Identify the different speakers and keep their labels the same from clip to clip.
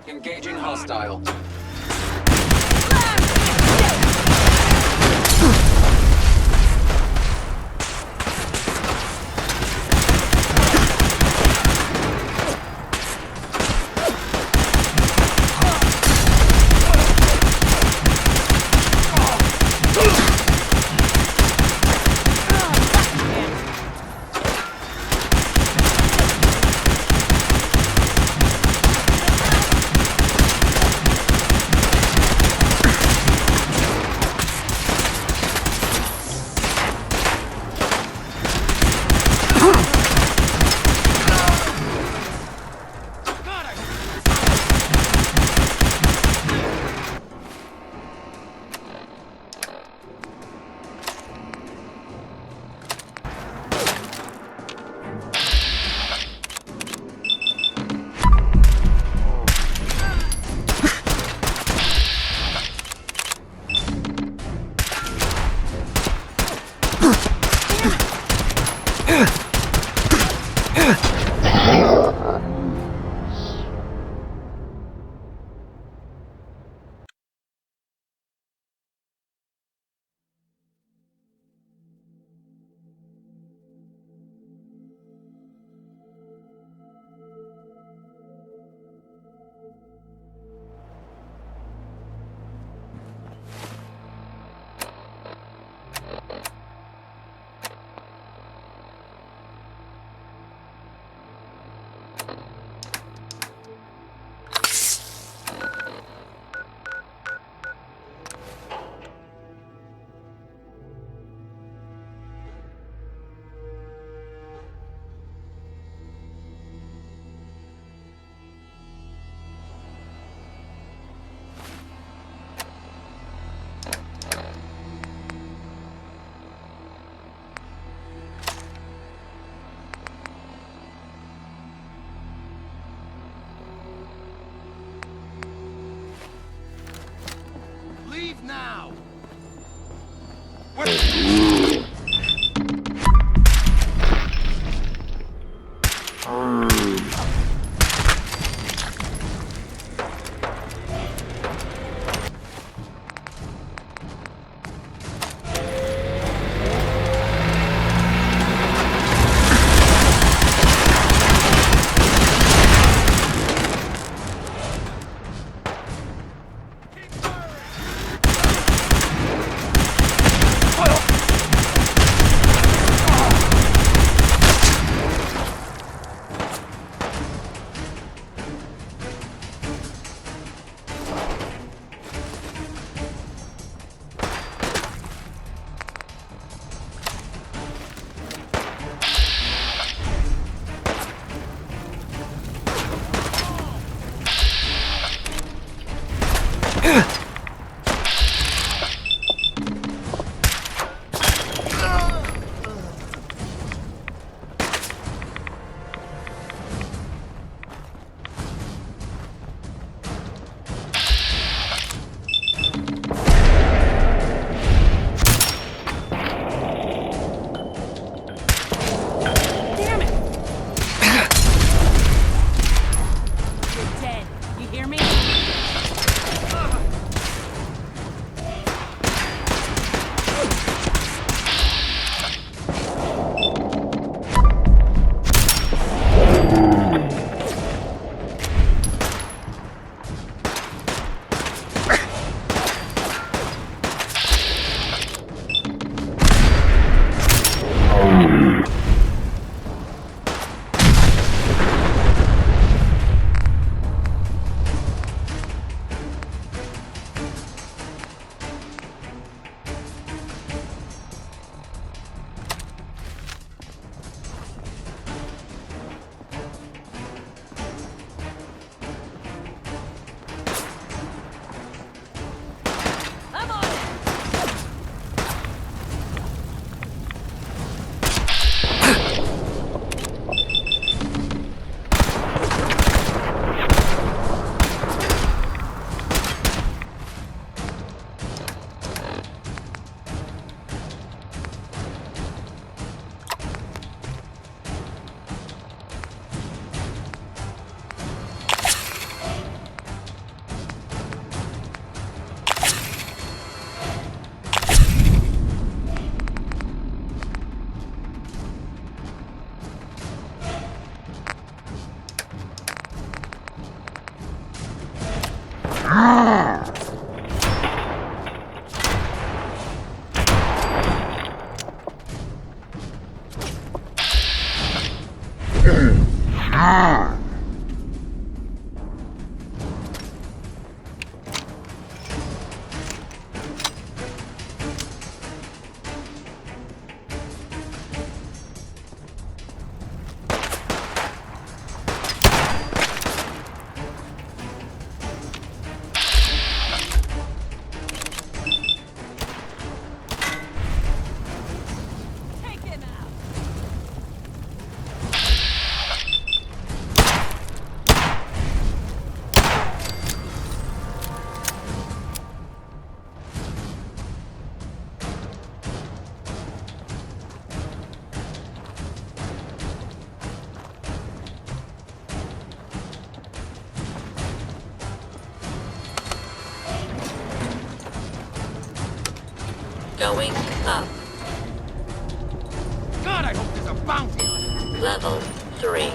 Speaker 1: Engaging hostile.
Speaker 2: Leave now!
Speaker 1: Going up.
Speaker 2: God, I hope there's a bounty on it.
Speaker 1: Level 3.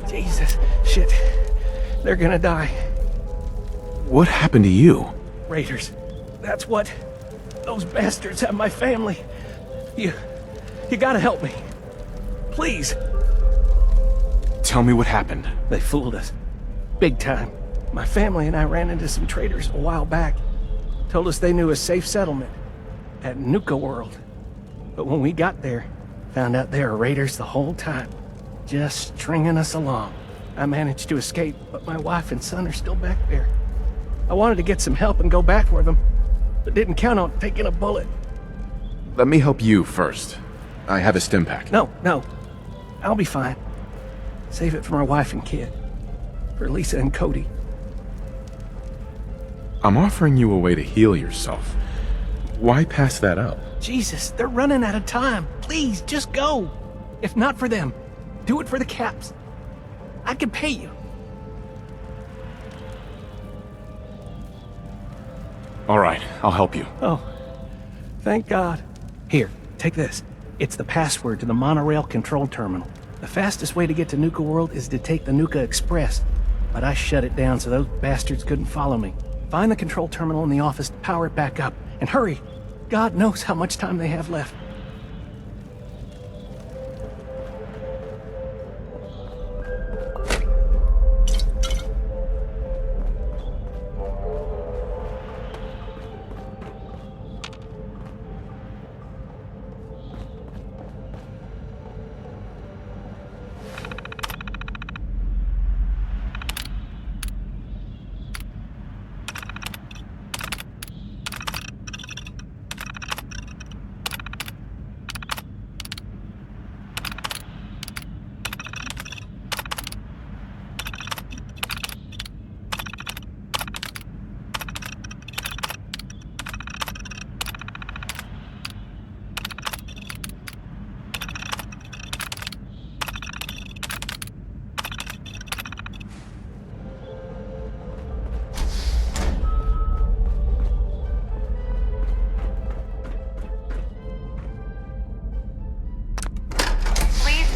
Speaker 3: Jesus, shit. They're gonna die.
Speaker 4: What happened to you?
Speaker 3: Raiders. That's what. Those bastards have my family. You gotta help me. Please.
Speaker 4: Tell me what happened.
Speaker 3: They fooled us. Big time. My family and I ran into some traders a while back. Told us they knew a safe settlement at Nuka World. But when we got there, found out they were raiders the whole time. Just stringing us along. I managed to escape, but my wife and son are still back there. I wanted to get some help and go back for them, but didn't count on taking a bullet.
Speaker 4: Let me help you first. I have a stim pack.
Speaker 3: No. I'll be fine. Save it for my wife and kid. For Lisa and Cody.
Speaker 4: I'm offering you a way to heal yourself. Why pass that up?
Speaker 3: Jesus, they're running out of time. Please, just go. If not for them, do it for the Caps. I can pay you.
Speaker 4: All right, I'll help you.
Speaker 3: Oh, thank God. Here, take this. It's the password to the monorail control terminal. The fastest way to get to Nuka World is to take the Nuka Express, but I shut it down so those bastards couldn't follow me. Find the control terminal in the office to power it back up, and hurry. God knows how much time they have left.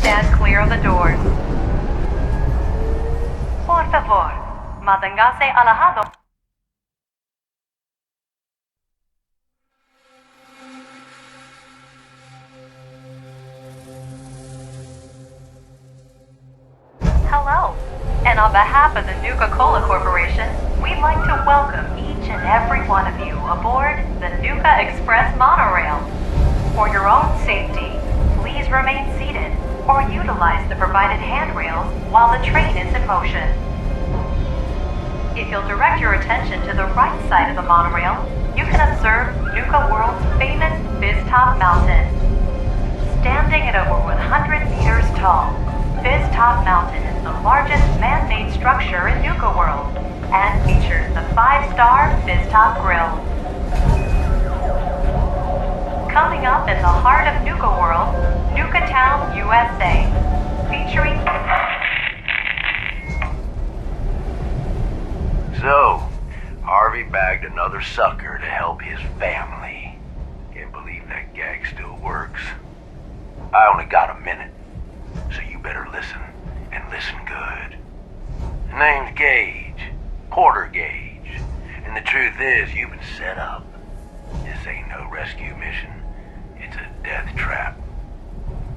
Speaker 5: Stand clear of the doors. Por favor, manténgase alejado. Hello, and on behalf of the Nuka-Cola Corporation, We'd like to welcome each and every one of you aboard the Nuka Express monorail. For your own safety, please remain seated or utilize the provided handrails while the train is in motion. If you'll direct your attention to the right side of the monorail, you can observe Nuka World's famous Fizz-Top Mountain. Standing at over 100 meters tall, Fizz-Top Mountain is the largest man-made structure in Nuka World and features the 5-star Fizz-Top Grill. Coming up in the heart of Nuka World, Nuka Town, USA, featuring...
Speaker 6: So, Harvey bagged another sucker to help his family. Can't believe that gag still works. I only got a minute, so you better listen, and listen good. His name's Gage, Porter Gage, and the truth is you've been set up. This ain't no rescue mission, it's a death trap.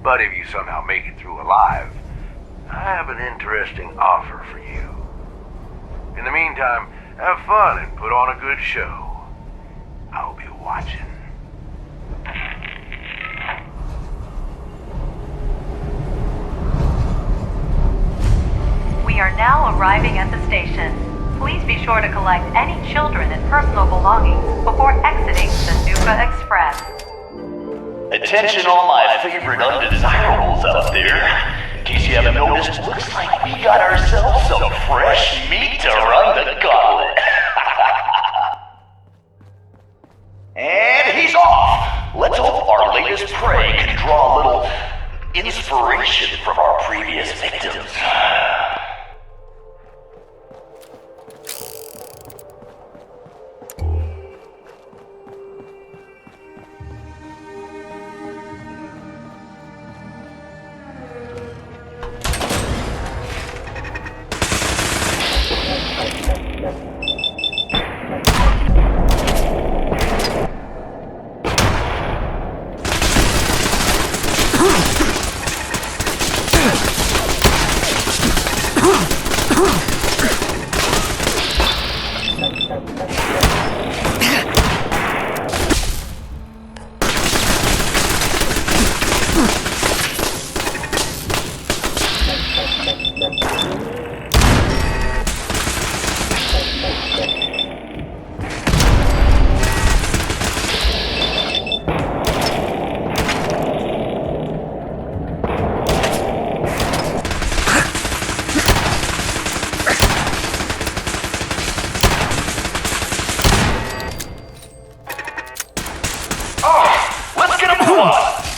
Speaker 6: But if you somehow make it through alive, I have an interesting offer for you. In the meantime, have fun and put on a good show. I'll be watching.
Speaker 5: We are now arriving at the station. Please be sure to collect any children and personal belongings before exiting the Nuka Express.
Speaker 7: Attention all my favorite undesirables out there. In case you haven't noticed, looks like we got ourselves some fresh meat to run the gauntlet. And he's off! Let's hope our latest prey can draw a little inspiration from our previous victims.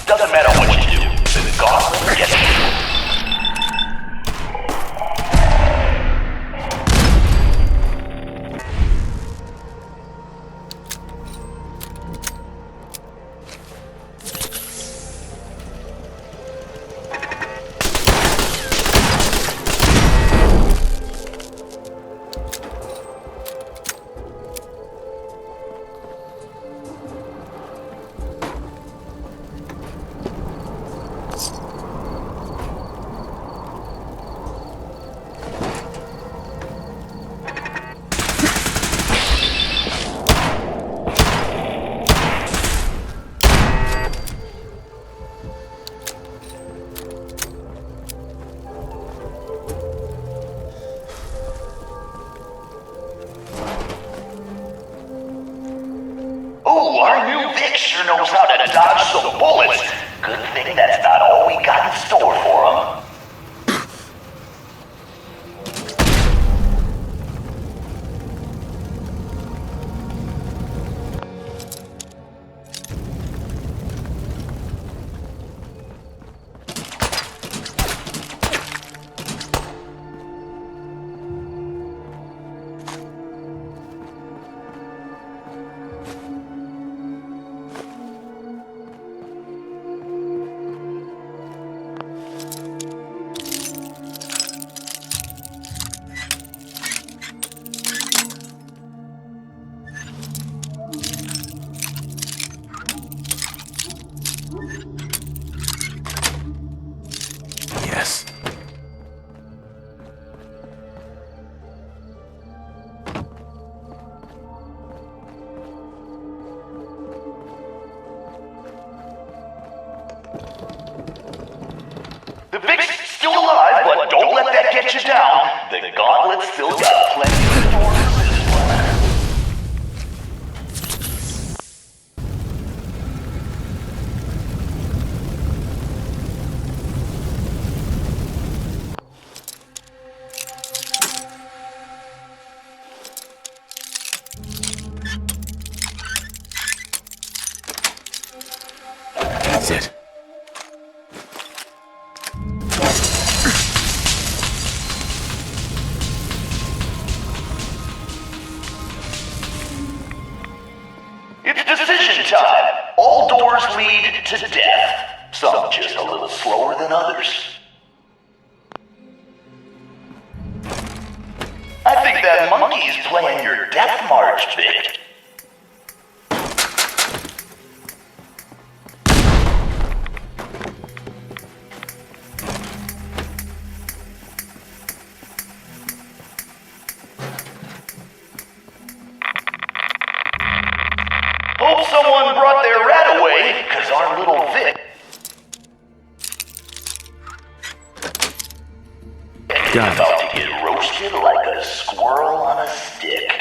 Speaker 7: Doesn't matter what you do, the gauntlet gets you. Ooh, our new Vic sure knows how to dodge some bullets. Good thing that's not all we got in store for him. get you down, the gauntlet's still got plenty of storms this one.
Speaker 4: That's it.
Speaker 7: It's decision time. All doors lead to death. Some just a little slower than others. I think that monkey's playing your death march, Vic. Hope someone brought their rat away, cause our little Vic is
Speaker 4: Got it.
Speaker 7: about to get roasted like a squirrel on a stick.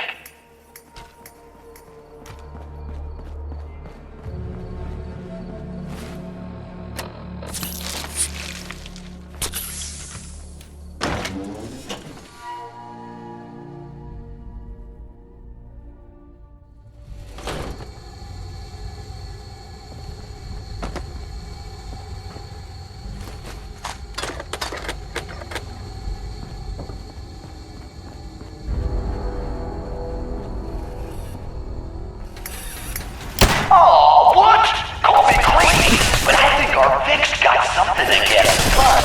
Speaker 7: Aw, what? Call me crazy, but I think our Vic's got something against fun.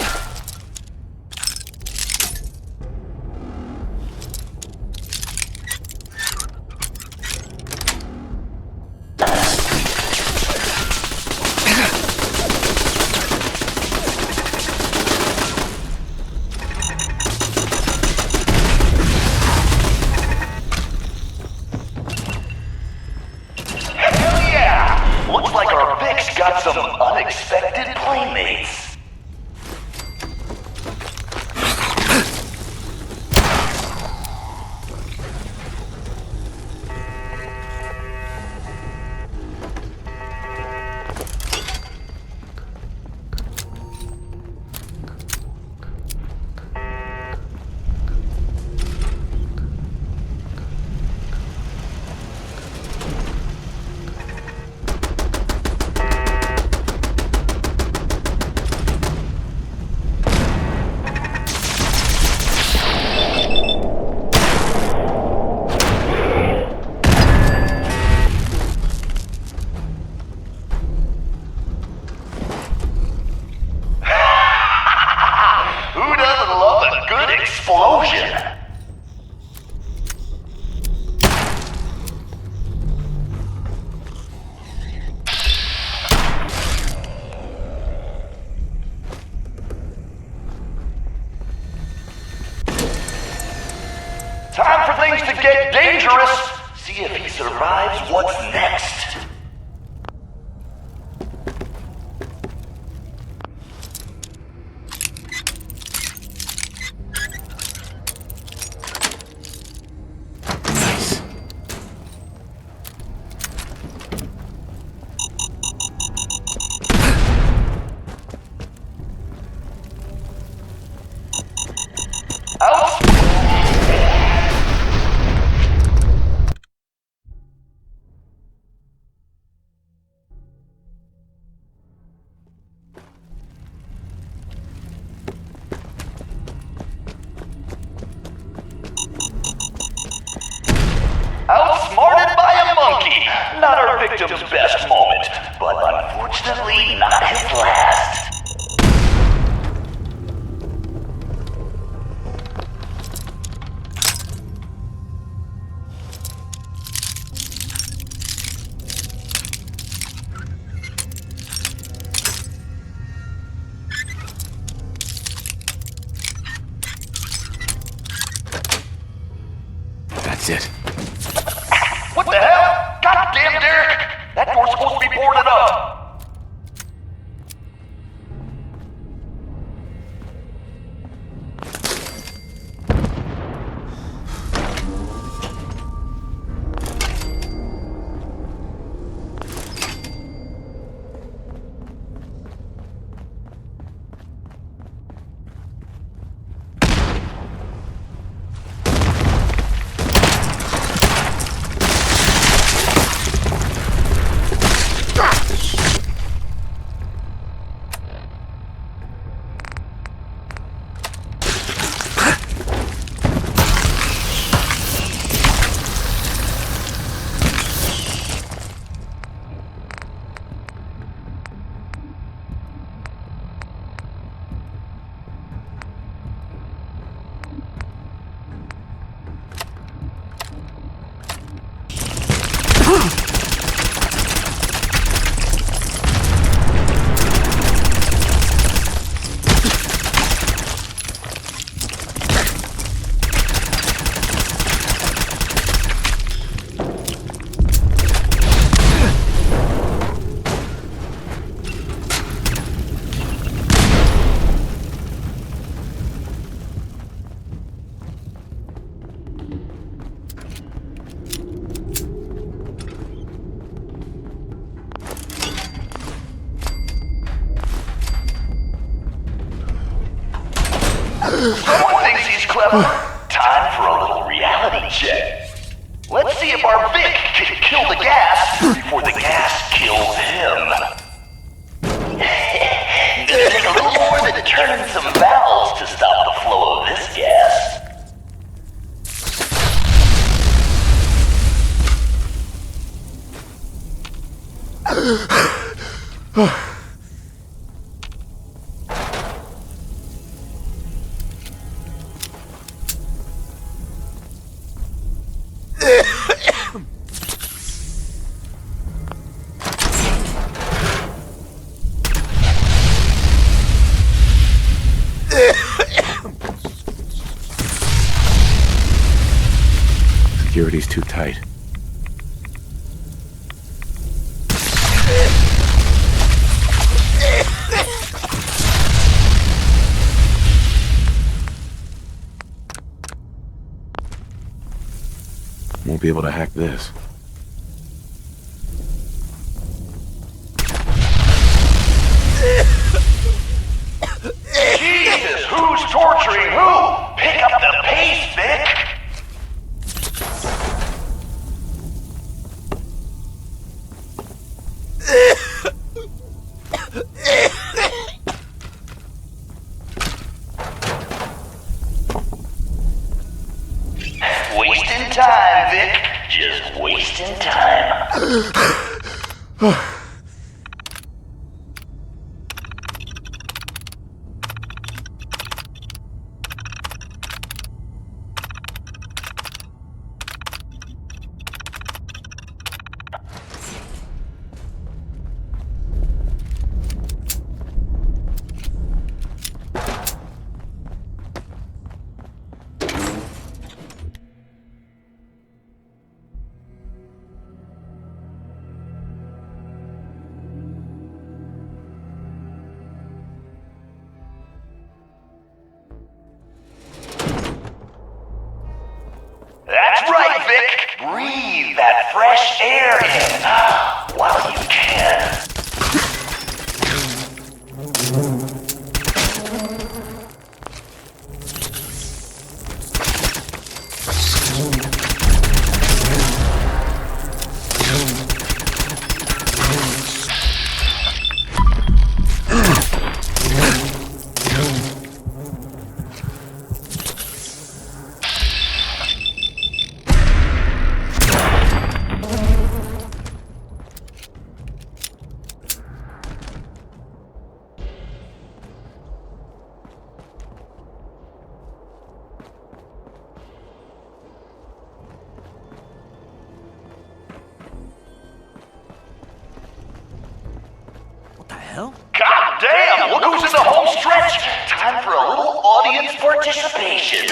Speaker 7: Hell yeah! Looks like our Vic's got some unexpected playmates. Who doesn't love a good explosion? Time for things to get dangerous. See if he survives what's next.
Speaker 4: Nice.
Speaker 7: Out. Outsmarted by a monkey. Not our victim's best moment, but unfortunately not his last.
Speaker 4: That's it.
Speaker 7: What the hell? Goddamn, Derek! That door's supposed to be boarded up. Someone thinks he's clever. Time for a little reality check. Let's see if our Vic can kill the gas before the gas kills him. It'll take a little more than turning some valves to stop the flow of this gas.
Speaker 4: Security's too tight. Won't be able to hack this.
Speaker 7: Jesus, who's torturing who? Pick up the pace, Vic! Wasting time, Vic. Just wasting time. That's right, Vic. Breathe that fresh air in while you can. God damn, look who's in the home stretch! Time for a little audience participation.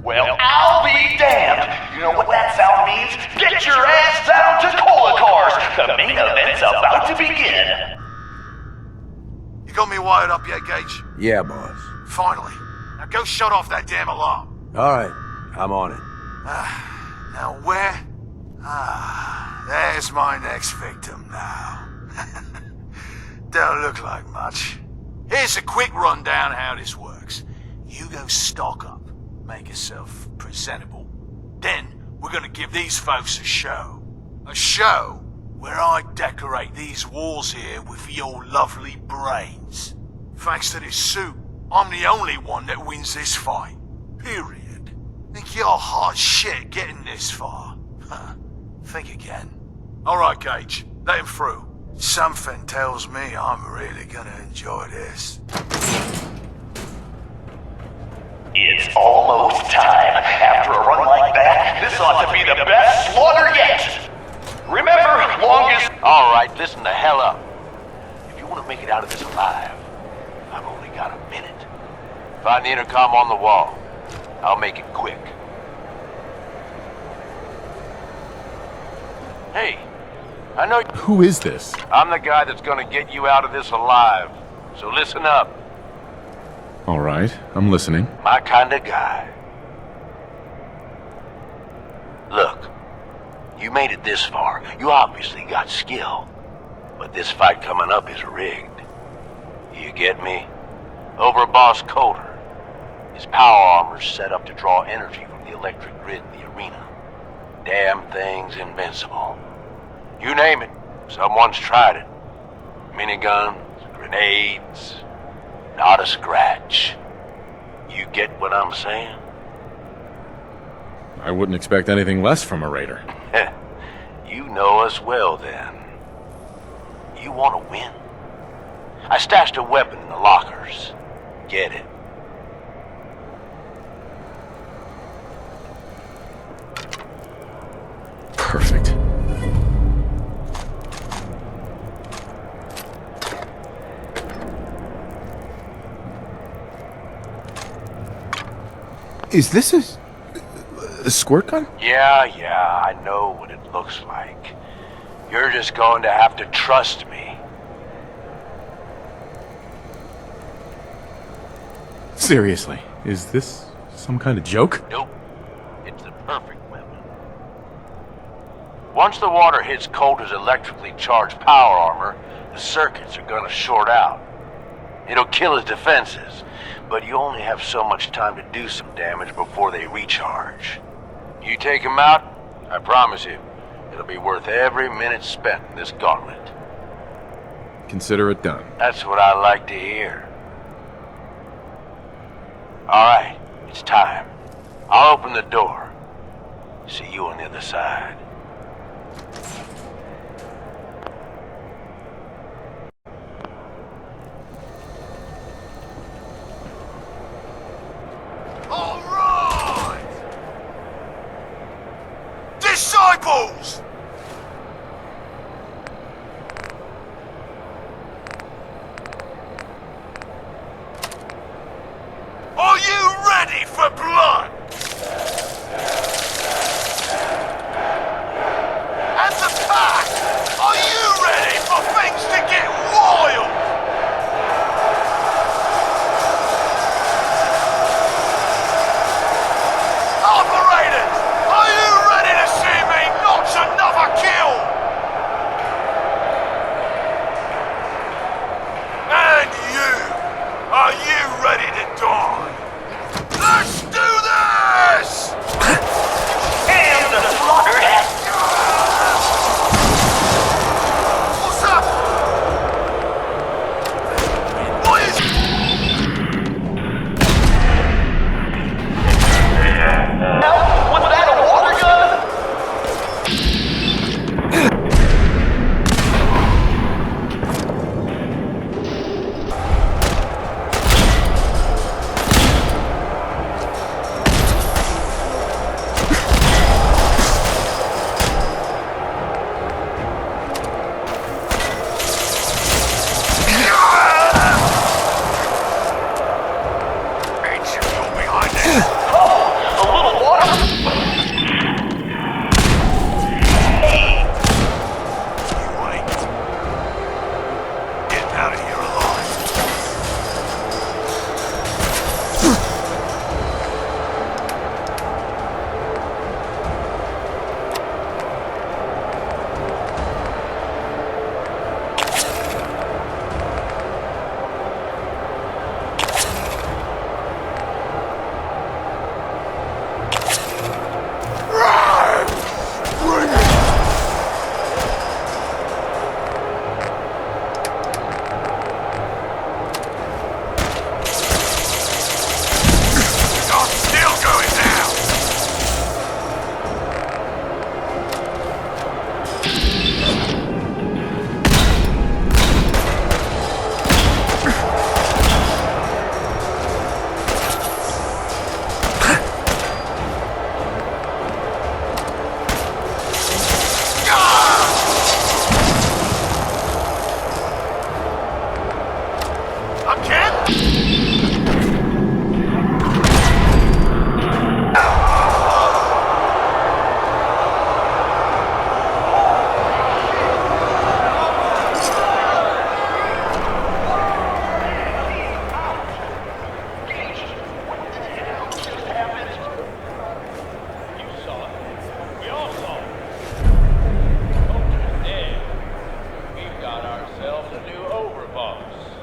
Speaker 7: Well, I'll be damned! You know what that sound means? Get your ass down to Cola Cars! The main event's about to begin!
Speaker 2: You got me wired up yet, Gage?
Speaker 8: Yeah, boss.
Speaker 2: Finally. Now go shut off that damn alarm.
Speaker 8: Alright, I'm on it.
Speaker 2: Now where? There's my next victim now. Don't look like much. Here's a quick rundown how this works. You go stock up, make yourself presentable. Then we're gonna give these folks a show. A show where I decorate these walls here with your lovely brains. Thanks to this suit, I'm the only one that wins this fight. Period. Think you're hot shit getting this far? Think again. Alright, Gage. Let him through. Something tells me I'm really gonna enjoy this.
Speaker 7: It's almost time. After a run like that, this ought to be the best slaughter yet! Remember, longest...
Speaker 6: Alright, listen the hell up. If you want to make it out of this alive, I've only got a minute. Find the intercom on the wall. I'll make it quick. Hey, I know
Speaker 4: Who is this?
Speaker 6: I'm the guy that's gonna get you out of this alive. So listen up.
Speaker 4: All right, I'm listening.
Speaker 6: My kind of guy. Look, you made it this far. You obviously got skill. But this fight coming up is rigged. You get me? Over Boss Coder. His power armor's set up to draw energy from the electric grid in the arena. Damn thing's invincible. You name it, someone's tried it. Miniguns, grenades, not a scratch. You get what I'm saying?
Speaker 4: I wouldn't expect anything less from a raider.
Speaker 6: You know us well then. You want to win? I stashed a weapon in the lockers. Get it.
Speaker 4: Perfect.
Speaker 8: Is this a squirt gun?
Speaker 6: Yeah, I know what it looks like. You're just going to have to trust me.
Speaker 4: Seriously, is this some kind of joke?
Speaker 6: Nope. It's the perfect weapon. Once the water hits Coulter's electrically charged power armor, the circuits are gonna short out. It'll kill his defenses, but you only have so much time to do some damage before they recharge. You take him out, I promise you, it'll be worth every minute spent in this gauntlet.
Speaker 4: Consider it done.
Speaker 6: That's what I like to hear. Alright, it's time. I'll open the door. See you on the other side.
Speaker 2: Alright! Disciples! Are you ready for blood? And the pack! Are you ready for things to get wild? Operators! Are you ready to see me notch another kill? And you! Are you ready to die? Let's do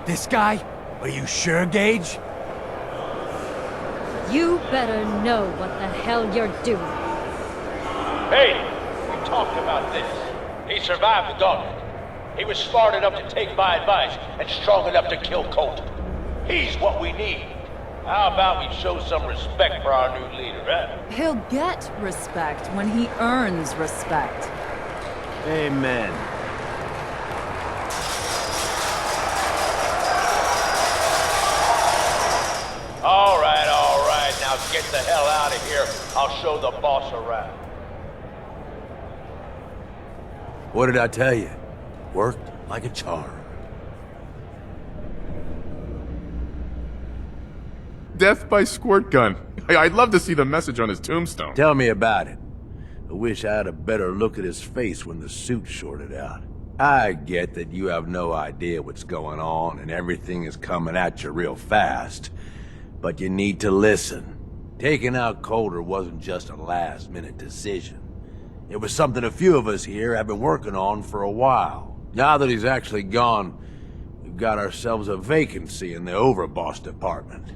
Speaker 9: This guy? Are you sure, Gage?
Speaker 10: You better know what the hell you're doing.
Speaker 11: Hey, we talked about this. He survived the gauntlet. He was smart enough to take my advice and strong enough to kill Coulter. He's what we need. How about we show some respect for our new leader, huh?
Speaker 12: He'll get respect when he earns respect.
Speaker 9: Amen.
Speaker 11: All right. Now get the hell out of here. I'll show the boss around.
Speaker 6: What did I tell you? Worked like a charm.
Speaker 4: Death by squirt gun. I'd love to see the message on his tombstone.
Speaker 6: Tell me about it. I wish I had a better look at his face when the suit shorted out. I get that you have no idea what's going on and everything is coming at you real fast. But you need to listen. Taking out Coulter wasn't just a last-minute decision. It was something a few of us here have been working on for a while. Now that he's actually gone, we've got ourselves a vacancy in the overboss department.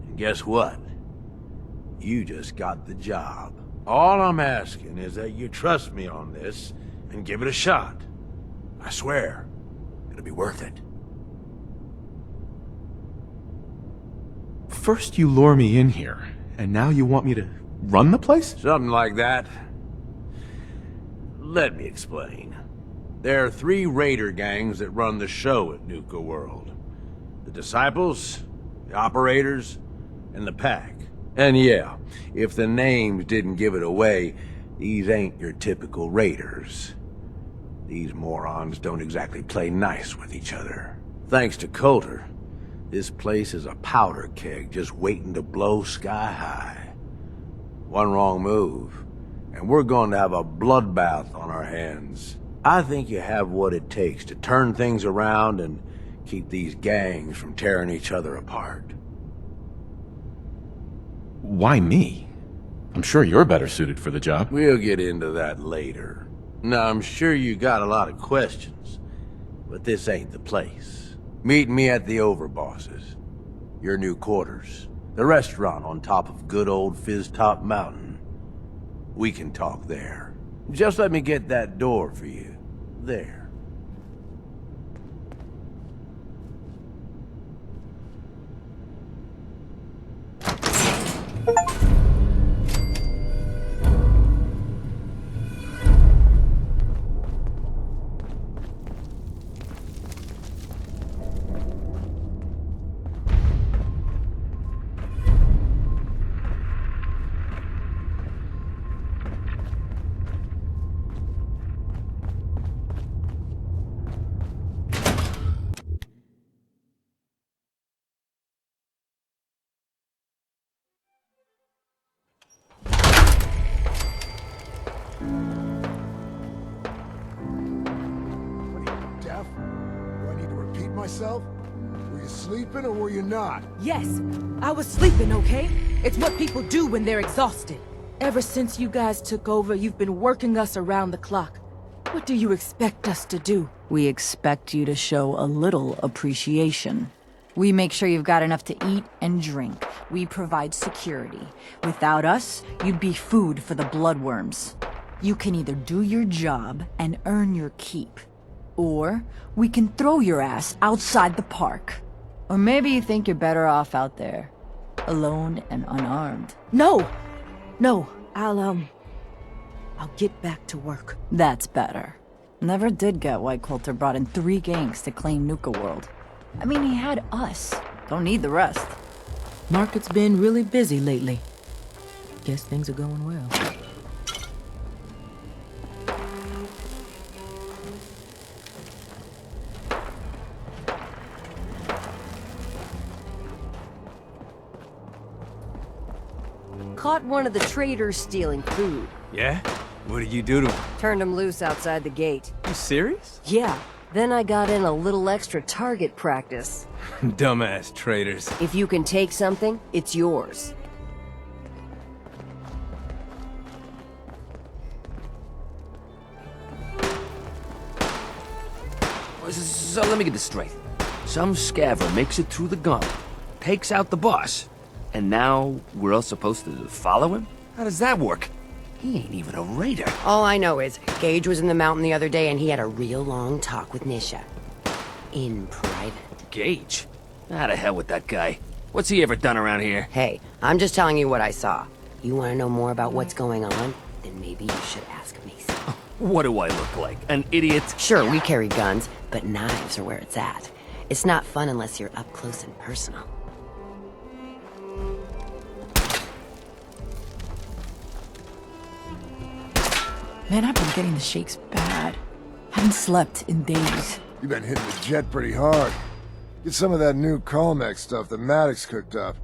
Speaker 6: And guess what? You just got the job. All I'm asking is that you trust me on this and give it a shot. I swear, it'll be worth it.
Speaker 4: First you lure me in here, and now you want me to run the place?
Speaker 6: Something like that. Let me explain. There are 3 raider gangs that run the show at Nuka World. The Disciples, the Operators, and the Pack. And yeah, if the names didn't give it away, these ain't your typical raiders. These morons don't exactly play nice with each other. Thanks to Coulter, this place is a powder keg just waiting to blow sky high. One wrong move, and we're going to have a bloodbath on our hands. I think you have what it takes to turn things around and keep these gangs from tearing each other apart.
Speaker 4: Why me? I'm sure you're better suited for the job.
Speaker 6: We'll get into that later. Now, I'm sure you got a lot of questions, but this ain't the place. Meet me at the Overbosses, your new quarters, the restaurant on top of good old Fizz-Top Mountain. We can talk there. Just let me get that door for you. There.
Speaker 13: Myself? Were you sleeping or were you not?
Speaker 14: Yes, I was sleeping, okay? It's what people do when they're exhausted. Ever since you guys took over, you've been working us around the clock. What do you expect us to do?
Speaker 12: We expect you to show a little appreciation. We make sure you've got enough to eat and drink. We provide security. Without us, you'd be food for the bloodworms. You can either do your job and earn your keep, or we can throw your ass outside the park. Or maybe you think you're better off out there, alone and unarmed.
Speaker 14: No! I'll get back to work.
Speaker 12: That's better. Never did get why Coulter brought in 3 gangs to claim Nuka World. I mean, he had us. Don't need the rest.
Speaker 14: Market's been really busy lately. Guess things are going well.
Speaker 15: Caught one of the traders stealing food.
Speaker 9: Yeah? What did you do to him?
Speaker 15: Turned him loose outside the gate.
Speaker 9: You serious?
Speaker 15: Yeah. Then I got in a little extra target practice.
Speaker 9: Dumbass traders.
Speaker 15: If you can take something, it's yours.
Speaker 9: So let me get this straight.
Speaker 16: Some scaver makes it through the gauntlet, takes out the boss, and now we're all supposed to follow him? How does that work? He ain't even a raider.
Speaker 15: All I know is, Gage was in the mountain the other day and he had a real long talk with Nisha. In private.
Speaker 16: Gage? How the hell with that guy? What's he ever done around here?
Speaker 15: Hey, I'm just telling you what I saw. You want to know more about what's going on? Then maybe you should ask Mason.
Speaker 16: What do I look like? An idiot?
Speaker 15: Sure, we carry guns, but knives are where it's at. It's not fun unless you're up close and personal.
Speaker 12: Man, I've been getting the shakes bad. Haven't slept in days.
Speaker 13: You've been hitting the jet pretty hard. Get some of that new Colmex stuff that Maddox cooked up.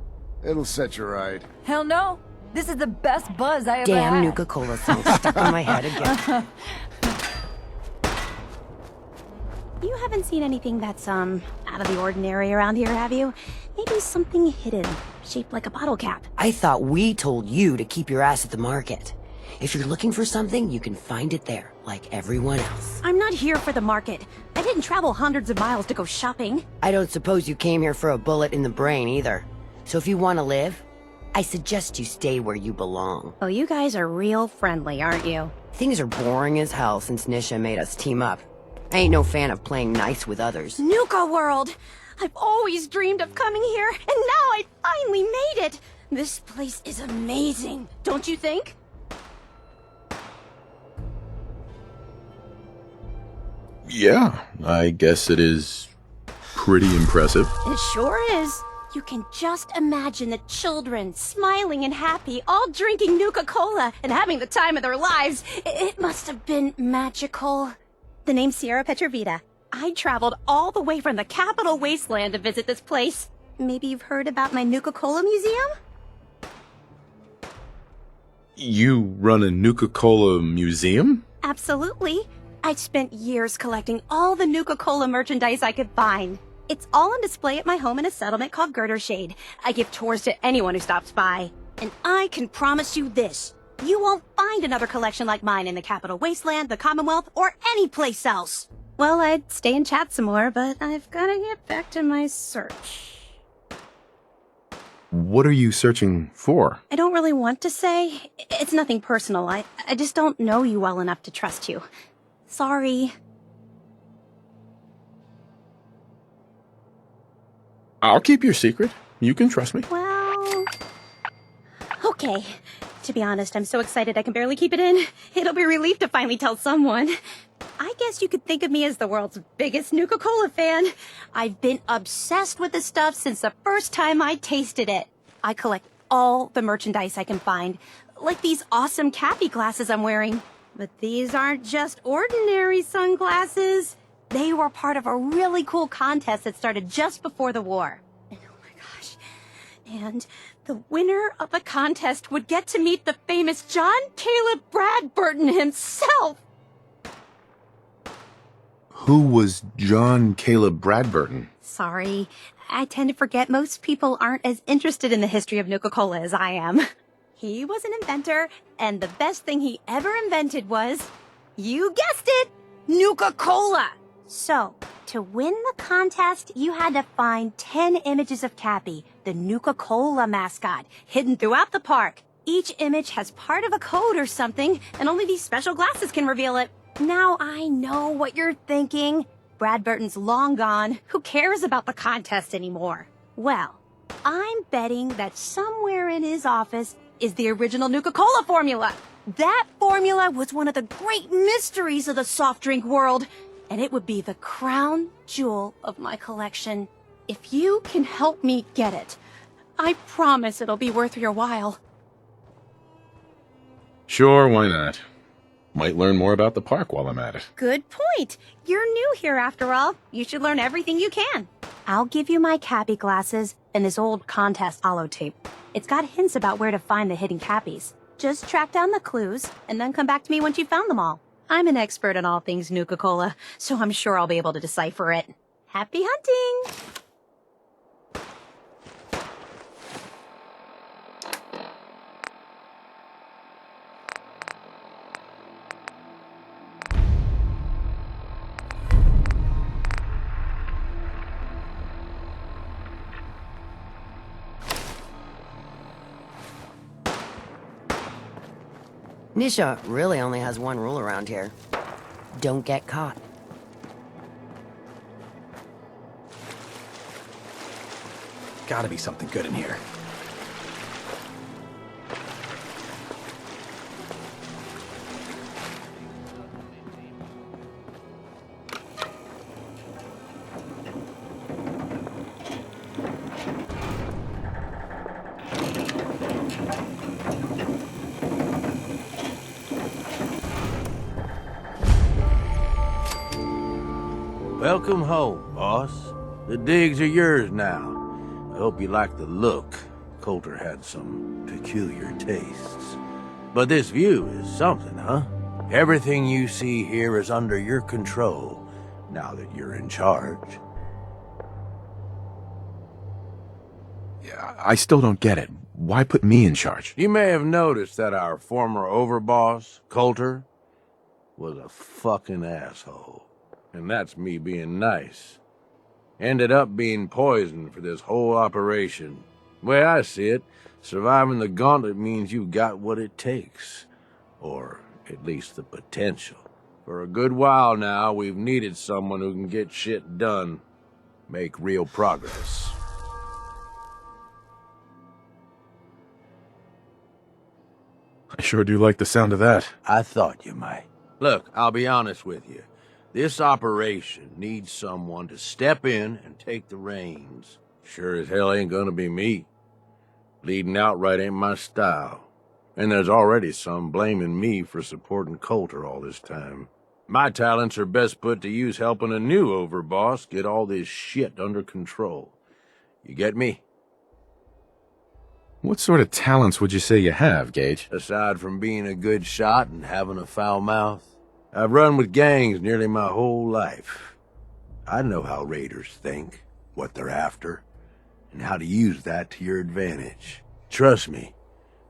Speaker 13: It'll set you right.
Speaker 12: Hell no! This is the best buzz I ever had.
Speaker 15: Damn Nuka-Cola song stuck in my head again.
Speaker 17: You haven't seen anything that's, out of the ordinary around here, have you? Maybe something hidden, shaped like a bottle cap.
Speaker 15: I thought we told you to keep your ass at the market. If you're looking for something, you can find it there, like everyone else.
Speaker 17: I'm not here for the market. I didn't travel hundreds of miles to go shopping.
Speaker 15: I don't suppose you came here for a bullet in the brain, either. So if you want to live, I suggest you stay where you belong.
Speaker 17: Oh, you guys are real friendly, aren't you?
Speaker 15: Things are boring as hell since Nisha made us team up. I ain't no fan of playing nice with others.
Speaker 17: Nuka World! I've always dreamed of coming here, and now I finally made it! This place is amazing, don't you think?
Speaker 4: Yeah, I guess it is pretty impressive.
Speaker 17: It sure is. You can just imagine the children, smiling and happy, all drinking Nuka-Cola and having the time of their lives. It must have been magical. The name's Sierra Petrovita. I traveled all the way from the capital wasteland to visit this place. Maybe you've heard about my Nuka-Cola museum?
Speaker 4: You run a Nuka-Cola museum?
Speaker 17: Absolutely. I've spent years collecting all the Nuka-Cola merchandise I could find. It's all on display at my home in a settlement called Girdershade. I give tours to anyone who stops by. And I can promise you this. You won't find another collection like mine in the Capital Wasteland, the Commonwealth, or any place else. Well, I'd stay and chat some more, but I've gotta get back to my search.
Speaker 4: What are you searching for?
Speaker 17: I don't really want to say. It's nothing personal. I just don't know you well enough to trust you. Sorry.
Speaker 4: I'll keep your secret. You can trust me.
Speaker 17: Well... Okay. To be honest, I'm so excited I can barely keep it in. It'll be a relief to finally tell someone. I guess you could think of me as the world's biggest Nuka-Cola fan. I've been obsessed with this stuff since the first time I tasted it. I collect all the merchandise I can find, like these awesome Cappy glasses I'm wearing. But these aren't just ordinary sunglasses. They were part of a really cool contest that started just before the war. And oh my gosh. And the winner of the contest would get to meet the famous John Caleb Bradburton himself.
Speaker 8: Who was John Caleb Bradburton?
Speaker 17: Sorry, I tend to forget most people aren't as interested in the history of Nuka-Cola as I am. He was an inventor, and the best thing he ever invented was, you guessed it, Nuka-Cola! So, to win the contest, you had to find 10 images of Cappy, the Nuka-Cola mascot, hidden throughout the park. Each image has part of a code or something, and only these special glasses can reveal it. Now I know what you're thinking. Bradburton's long gone. Who cares about the contest anymore? Well, I'm betting that somewhere in his office is the original Nuka-Cola formula. That formula was one of the great mysteries of the soft drink world, and it would be the crown jewel of my collection. If you can help me get it, I promise it'll be worth your while.
Speaker 4: Sure, why not? Might learn more about the park while I'm at it.
Speaker 17: Good point. You're new here after all. You should learn everything you can. I'll give you my Cappy glasses and this old contest holotape. It's got hints about where to find the hidden Cappies. Just track down the clues and then come back to me once you've found them all. I'm an expert in all things Nuka-Cola, so I'm sure I'll be able to decipher it. Happy hunting!
Speaker 15: Nisha really only has one rule around here. Don't get caught.
Speaker 3: Gotta be something good in here.
Speaker 11: Welcome home, boss. The digs are yours now. I hope you like the look. Coulter had some peculiar tastes. But this view is something, huh? Everything you see here is under your control, now that you're in charge.
Speaker 4: Yeah, I still don't get it. Why put me in charge?
Speaker 11: You may have noticed that our former overboss, Coulter, was a fucking asshole. And that's me being nice. Ended up being poisoned for this whole operation. The way I see it, surviving the gauntlet means you've got what it takes. Or at least the potential. For a good while now, we've needed someone who can get shit done. Make real progress.
Speaker 4: I sure do like the sound of that.
Speaker 11: I thought you might. Look, I'll be honest with you. This operation needs someone to step in and take the reins. Sure as hell ain't gonna be me. Leading outright ain't my style. And there's already some blaming me for supporting Coulter all this time. My talents are best put to use helping a new overboss get all this shit under control. You get me?
Speaker 4: What sort of talents would you say you have, Gage?
Speaker 11: Aside from being a good shot and having a foul mouth, I've run with gangs nearly my whole life. I know how raiders think, what they're after, and how to use that to your advantage. Trust me,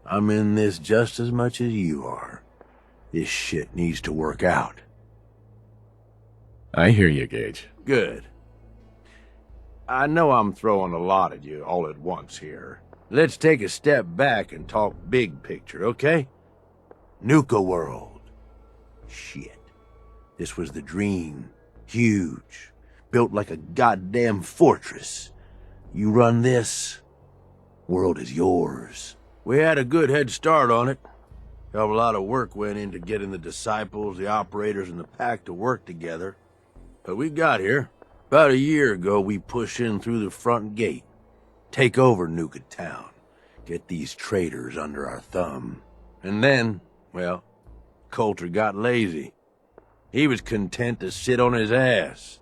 Speaker 11: I'm in this just as much as you are. This shit needs to work out.
Speaker 4: I hear you, Gage.
Speaker 11: Good. I know I'm throwing a lot at you all at once here. Let's take a step back and talk big picture, okay? Nuka world. Shit. This was the dream. Huge. Built like a goddamn fortress. You run this, world is yours. We had a good head start on it. Hell of a lot of work went into getting the disciples, the operators, and the pack to work together. But we got here. About a year ago, we pushed in through the front gate. Take over Nuka town. Get these traitors under our thumb. And then, well, Coulter got lazy. He was content to sit on his ass.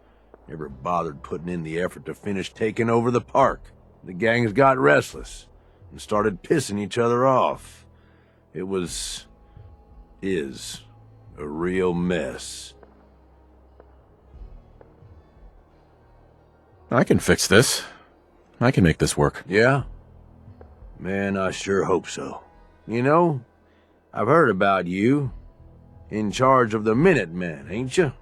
Speaker 11: Never bothered putting in the effort to finish taking over the park. The gangs got restless and started pissing each other off. It is a real mess.
Speaker 4: I can fix this. I can make this work.
Speaker 11: Yeah? Man, I sure hope so. You know, I've heard about you. In charge of the Minutemen, ain't you?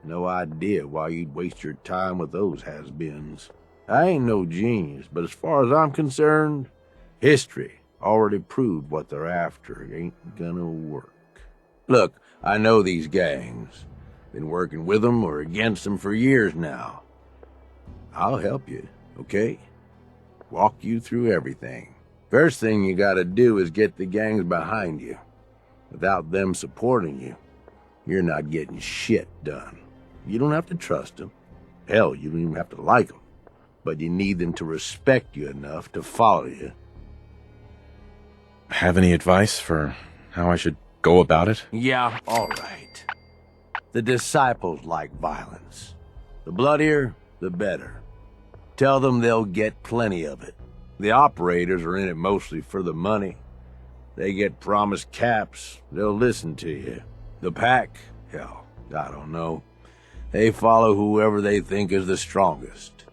Speaker 11: No idea why you'd waste your time with those has-beens. I ain't no genius, but as far as I'm concerned, history already proved what they're after ain't gonna work. Look, I know these gangs. Been working with them or against them for years now. I'll help you, okay? Walk you through everything. First thing you gotta do is get the gangs behind you. Without them supporting you, you're not getting shit done. You don't have to trust them. Hell, you don't even have to like them. But you need them to respect you enough to follow you.
Speaker 4: Have any advice for how I should go about it?
Speaker 11: Yeah, all right. The disciples like violence. The bloodier, the better. Tell them they'll get plenty of it. The operators are in it mostly for the money. They get promised caps, they'll listen to you. The pack, hell, I don't know. They follow whoever they think is the strongest.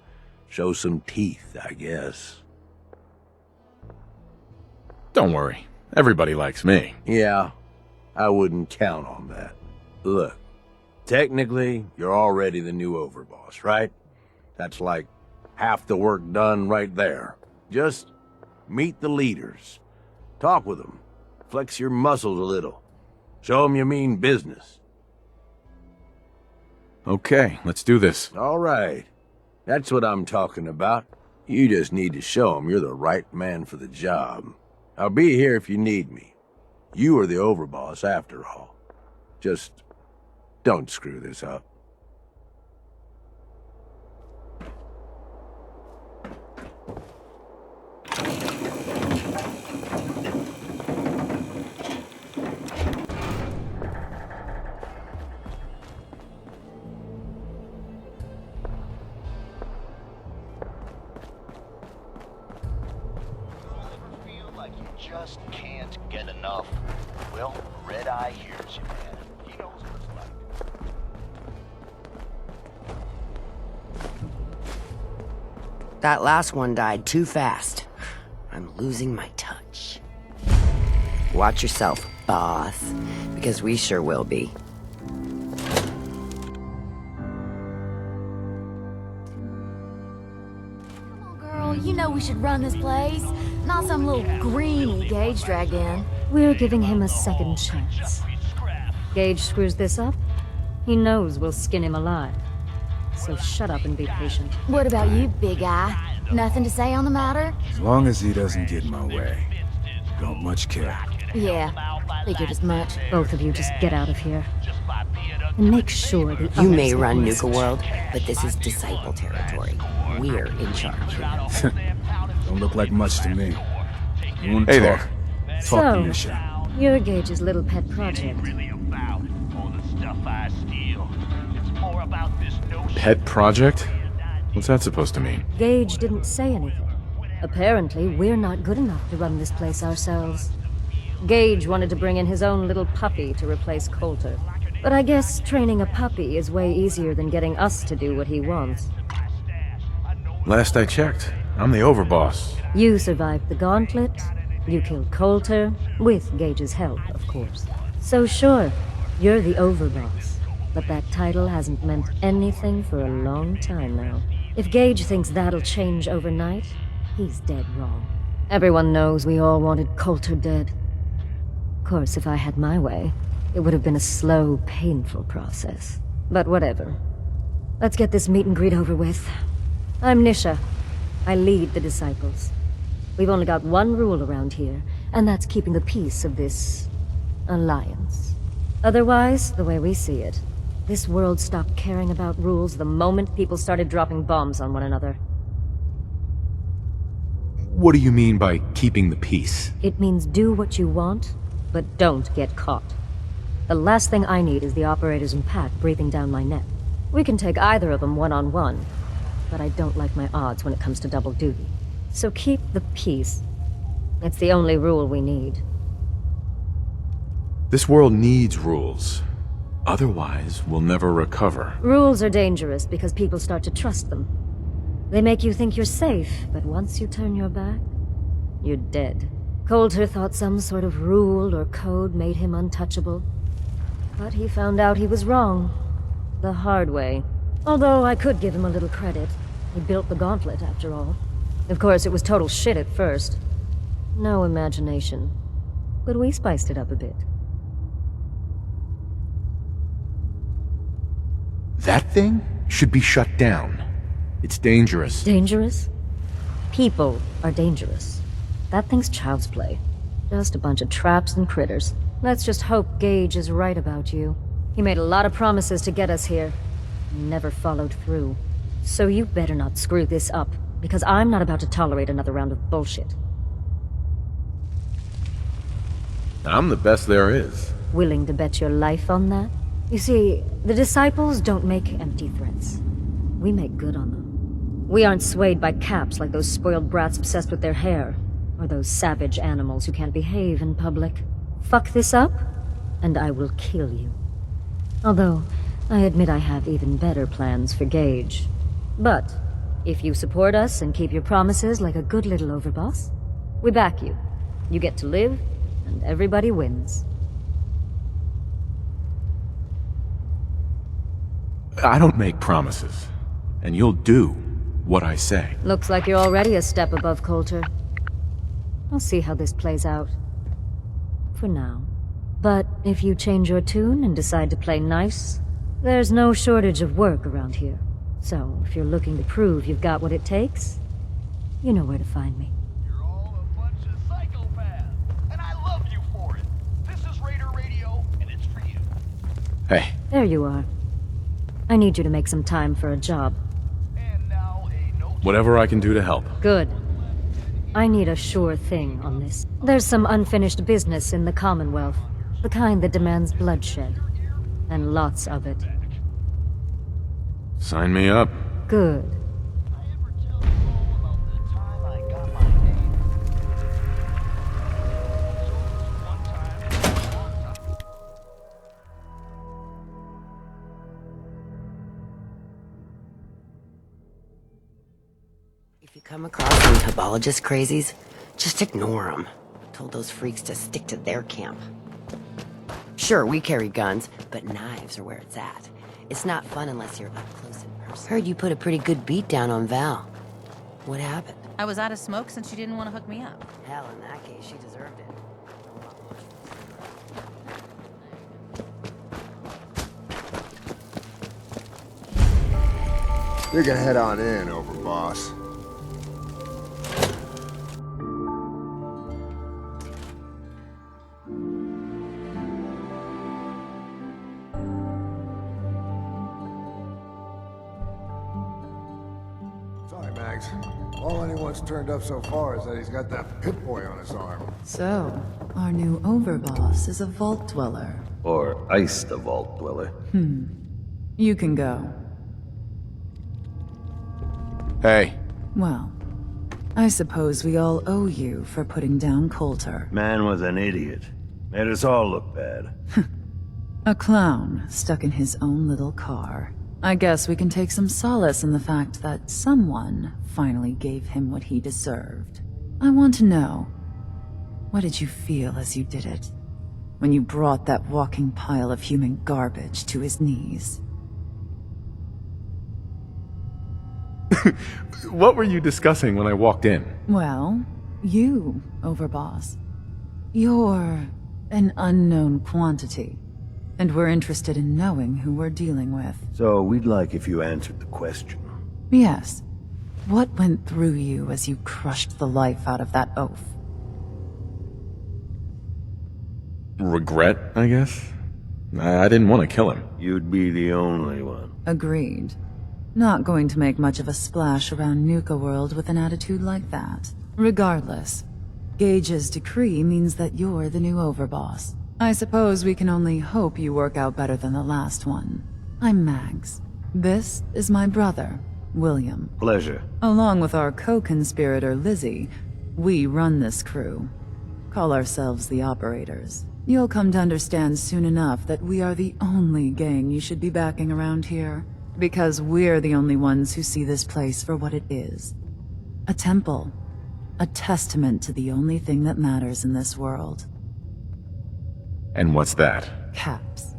Speaker 11: Show some teeth, I guess.
Speaker 4: Don't worry. Everybody likes me.
Speaker 11: Yeah, I wouldn't count on that. Look, technically, you're already the new overboss, right? That's like half the work done right there. Just meet the leaders. Talk with them. Flex your muscles a little. Show 'em you mean business.
Speaker 4: Okay, let's do this.
Speaker 11: All right. That's what I'm talking about. You just need to show 'em you're the right man for the job. I'll be here if you need me. You are the overboss after all. Just don't screw this up.
Speaker 7: Just can't get enough. Well, Red Eye hears you, man. He knows what it's like.
Speaker 15: That last one died too fast. I'm losing my touch. Watch yourself, boss, because we sure will be.
Speaker 18: Girl, you know we should run this place. Not some little greenie Gage dragged in.
Speaker 10: We're giving him a second chance. Gage screws this up, he knows we'll skin him alive. So shut up and be patient.
Speaker 18: What about you, Big Eye? Nothing to say on the matter?
Speaker 19: As long as he doesn't get in my way. Don't much care.
Speaker 18: Yeah, figured as much.
Speaker 10: Both of you just get out of here. And make sure the
Speaker 15: You may
Speaker 10: others
Speaker 15: run
Speaker 10: get
Speaker 15: Nuka
Speaker 10: whistled.
Speaker 15: World, but this is Disciple territory. We're in charge here.
Speaker 19: Don't look like much to me. You want to
Speaker 4: Hey
Speaker 19: talk?
Speaker 4: there.
Speaker 19: Talk
Speaker 10: So,
Speaker 19: mission.
Speaker 10: you're Gage's little pet project.
Speaker 4: Pet project? What's that supposed to mean?
Speaker 10: Gage didn't say anything. Apparently, we're not good enough to run this place ourselves. Gage wanted to bring in his own little puppy to replace Coulter. But I guess training a puppy is way easier than getting us to do what he wants.
Speaker 4: Last I checked, I'm the overboss.
Speaker 10: You survived the gauntlet, you killed Coulter, with Gage's help, of course. So sure, you're the overboss, but that title hasn't meant anything for a long time now. If Gage thinks that'll change overnight, he's dead wrong. Everyone knows we all wanted Coulter dead. Of course, if I had my way, it would have been a slow, painful process. But whatever. Let's get this meet and greet over with. I'm Nisha. I lead the Disciples. We've only got one rule around here, and that's keeping the peace of this alliance. Otherwise, the way we see it, this world stopped caring about rules the moment people started dropping bombs on one another.
Speaker 4: What do you mean by keeping the peace?
Speaker 10: It means do what you want, but don't get caught. The last thing I need is the operators in Pack breathing down my neck. We can take either of them one-on-one, but I don't like my odds when it comes to double duty. So keep the peace. It's the only rule we need.
Speaker 4: This world needs rules. Otherwise, we'll never recover.
Speaker 10: Rules are dangerous because people start to trust them. They make you think you're safe, but once you turn your back, you're dead. Coulter thought some sort of rule or code made him untouchable. But he found out he was wrong. The hard way. Although I could give him a little credit. He built the gauntlet, after all. Of course, it was total shit at first. No imagination. But we spiced it up a bit.
Speaker 4: That thing should be shut down. It's dangerous.
Speaker 10: Dangerous? People are dangerous. That thing's child's play. Just a bunch of traps and critters. Let's just hope Gage is right about you. He made a lot of promises to get us here. Never followed through. So you better not screw this up, because I'm not about to tolerate another round of bullshit.
Speaker 4: I'm the best there is.
Speaker 10: Willing to bet your life on that? You see, the Disciples don't make empty threats. We make good on them. We aren't swayed by caps like those spoiled brats obsessed with their hair, or those savage animals who can't behave in public. Fuck this up, and I will kill you. Although, I admit I have even better plans for Gage. But, if you support us and keep your promises like a good little overboss, we back you. You get to live, and everybody wins.
Speaker 4: I don't make promises, and you'll do what I say.
Speaker 10: Looks like you're already a step above Coulter. I'll see how this plays out. for now. But if you change your tune and decide to play nice, there's no shortage of work around here. So, if you're looking to prove you've got what it takes, you know where to find me.
Speaker 7: You're all a bunch of psychopaths, and I love you for it. This is Raider Radio, and it's for you.
Speaker 4: Hey.
Speaker 10: There you are. I need you to make some time for a job.
Speaker 4: Whatever I can do to help.
Speaker 10: Good. I need a sure thing on this. There's some unfinished business in the Commonwealth. The kind that demands bloodshed. And lots of it.
Speaker 4: Sign me up.
Speaker 10: Good.
Speaker 15: If you come across any Hebologist crazies, just ignore them. Told those freaks to stick to their camp. Sure, we carry guns, but knives are where it's at. It's not fun unless you're up close and personal. Heard you put a pretty good beat down on Val. What happened?
Speaker 20: I was out of smoke since she didn't want to hook me up.
Speaker 15: Hell, in that case, she deserved it.
Speaker 13: You can head on in, Overboss. Sorry, Max. All anyone's turned up so far is that he's got that Pip-Boy on his arm.
Speaker 12: So, our new overboss is a vault dweller.
Speaker 6: Or iced the vault dweller.
Speaker 12: You can go.
Speaker 4: Hey.
Speaker 12: Well, I suppose we all owe you for putting down Coulter.
Speaker 6: Man was an idiot. Made us all look bad.
Speaker 12: A clown stuck in his own little car. I guess we can take some solace in the fact that someone finally gave him what he deserved. I want to know, what did you feel as you did it? When you brought that walking pile of human garbage to his knees?
Speaker 4: What were you discussing when I walked in?
Speaker 12: Well, you, Overboss. You're an unknown quantity, and we're interested in knowing who we're dealing with.
Speaker 6: So we'd like if you answered the question.
Speaker 12: Yes. What went through you as you crushed the life out of that oaf?
Speaker 4: Regret, I guess? I didn't want to kill him.
Speaker 6: You'd be the only one.
Speaker 12: Agreed. Not going to make much of a splash around Nuka World with an attitude like that. Regardless, Gage's decree means that you're the new Overboss. I suppose we can only hope you work out better than the last one. I'm Mags. This is my brother, William.
Speaker 6: Pleasure.
Speaker 12: Along with our co-conspirator, Lizzie, we run this crew. Call ourselves the Operators. You'll come to understand soon enough that we are the only gang you should be backing around here. Because we're the only ones who see this place for what it is. A temple. A testament to the only thing that matters in this world.
Speaker 4: And what's that?
Speaker 12: Caps.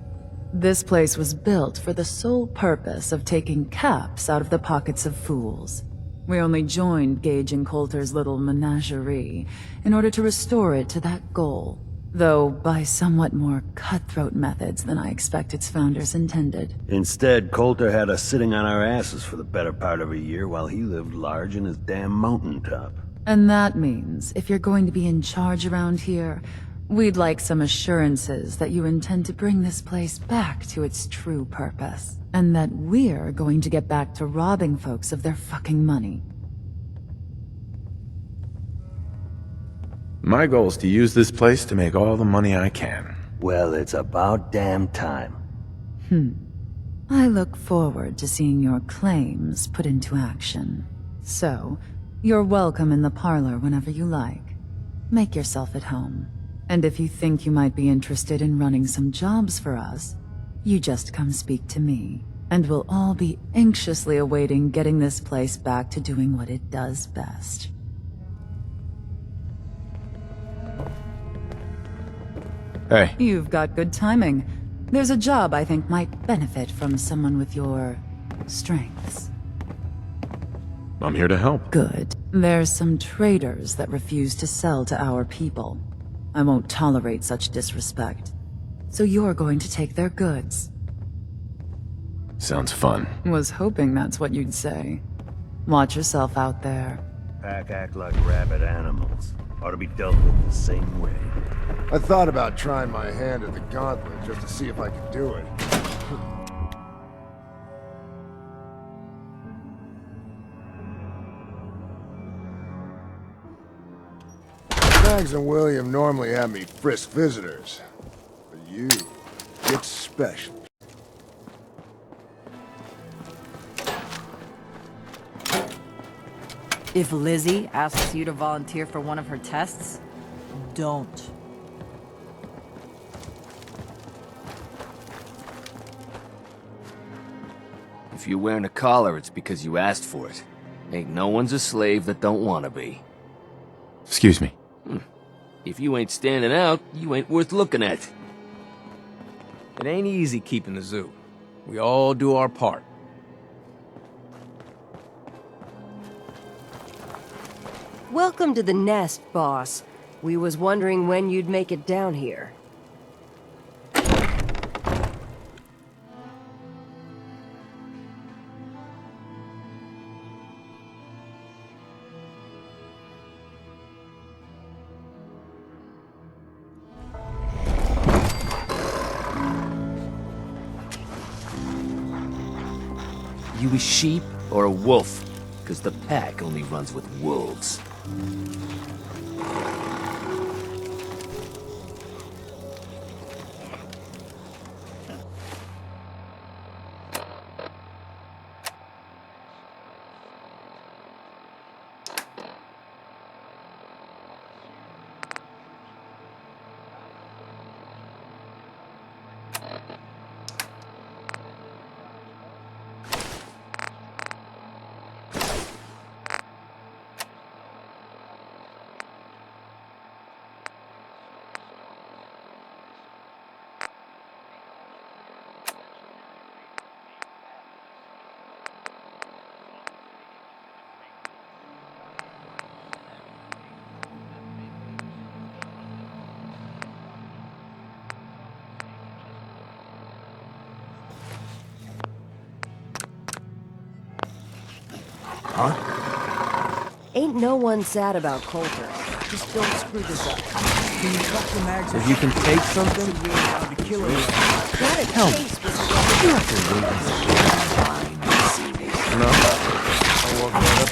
Speaker 12: This place was built for the sole purpose of taking caps out of the pockets of fools. We only joined Gage and Coulter's little menagerie in order to restore it to that goal. Though by somewhat more cutthroat methods than I expect its founders intended.
Speaker 6: Instead, Coulter had us sitting on our asses for the better part of a year while he lived large in his damn mountaintop.
Speaker 12: And that means, if you're going to be in charge around here, we'd like some assurances that you intend to bring this place back to its true purpose. And that we're going to get back to robbing folks of their fucking money.
Speaker 4: My goal is to use this place to make all the money I can.
Speaker 6: Well, it's about damn time.
Speaker 12: I look forward to seeing your claims put into action. So, you're welcome in the parlor whenever you like. Make yourself at home. And if you think you might be interested in running some jobs for us, you just come speak to me. And we'll all be anxiously awaiting getting this place back to doing what it does best.
Speaker 4: Hey.
Speaker 12: You've got good timing. There's a job I think might benefit from someone with your strengths.
Speaker 4: I'm here to help.
Speaker 12: Good. There's some traders that refuse to sell to our people. I won't tolerate such disrespect. So you're going to take their goods.
Speaker 4: Sounds fun.
Speaker 12: Was hoping that's what you'd say. Watch yourself out there.
Speaker 11: Pack act like rabid animals. Ought to be dealt with the same way.
Speaker 13: I thought about trying my hand at the gauntlet just to see if I could do it. Mags and William normally have me frisk visitors. But you, it's special.
Speaker 12: If Lizzie asks you to volunteer for one of her tests, don't.
Speaker 16: If you're wearing a collar, it's because you asked for it. Ain't no one's a slave that don't want to be.
Speaker 4: Excuse me.
Speaker 16: If you ain't standing out, you ain't worth looking at.
Speaker 9: It ain't easy keeping the zoo. We all do our part.
Speaker 15: Welcome to the nest, boss. We was wondering when you'd make it down here.
Speaker 16: You a sheep or a wolf? Because the pack only runs with wolves.
Speaker 15: Huh? Ain't no one sad about Coulter. Just don't screw this up. Can you talk to Mags?
Speaker 9: If you can take something,
Speaker 15: to kill him. Gotta
Speaker 9: help.
Speaker 15: chase with
Speaker 9: No? I'll walk right up.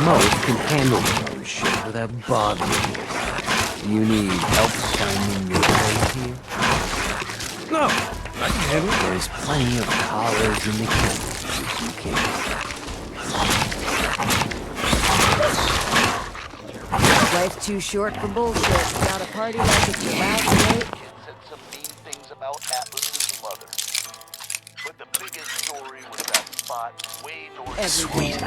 Speaker 16: Most can handle this other shit without bothering you. You need help finding your way here?
Speaker 9: No, I can handle it.
Speaker 16: There's plenty of collars in the camp if you can.
Speaker 15: Life's too short for bullshit. Got a party like it's your last date.
Speaker 7: Said some mean things about Atlas's mother. But the biggest story was that spot way north.
Speaker 16: Sweet.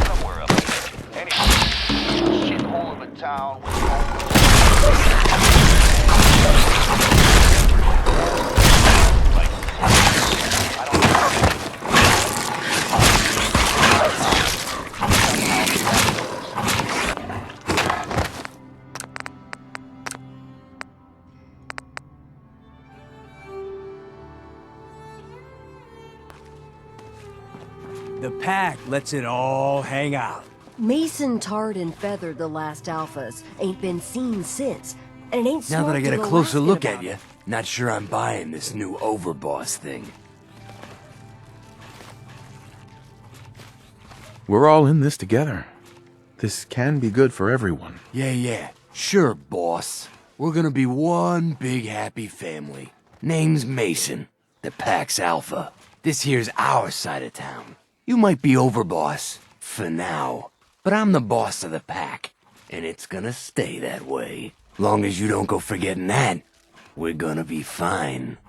Speaker 7: Somewhere up there. Anyway, shithole of a town with
Speaker 9: The pack lets it all hang out.
Speaker 15: Mason tarred and feathered the last alphas. Ain't been seen since. And it ain't
Speaker 16: Now that I
Speaker 15: smart
Speaker 16: get
Speaker 15: to
Speaker 16: a
Speaker 15: go
Speaker 16: closer
Speaker 15: asking
Speaker 16: look
Speaker 15: about
Speaker 16: at you, not sure I'm buying this new overboss thing.
Speaker 4: We're all in this together. This can be good for everyone.
Speaker 16: Yeah. Sure, boss. We're gonna be one big happy family. Name's Mason. The pack's alpha. This here's our side of town. You might be overboss, for now. But I'm the boss of the pack. And it's gonna stay that way. Long as you don't go forgetting that, we're gonna be fine.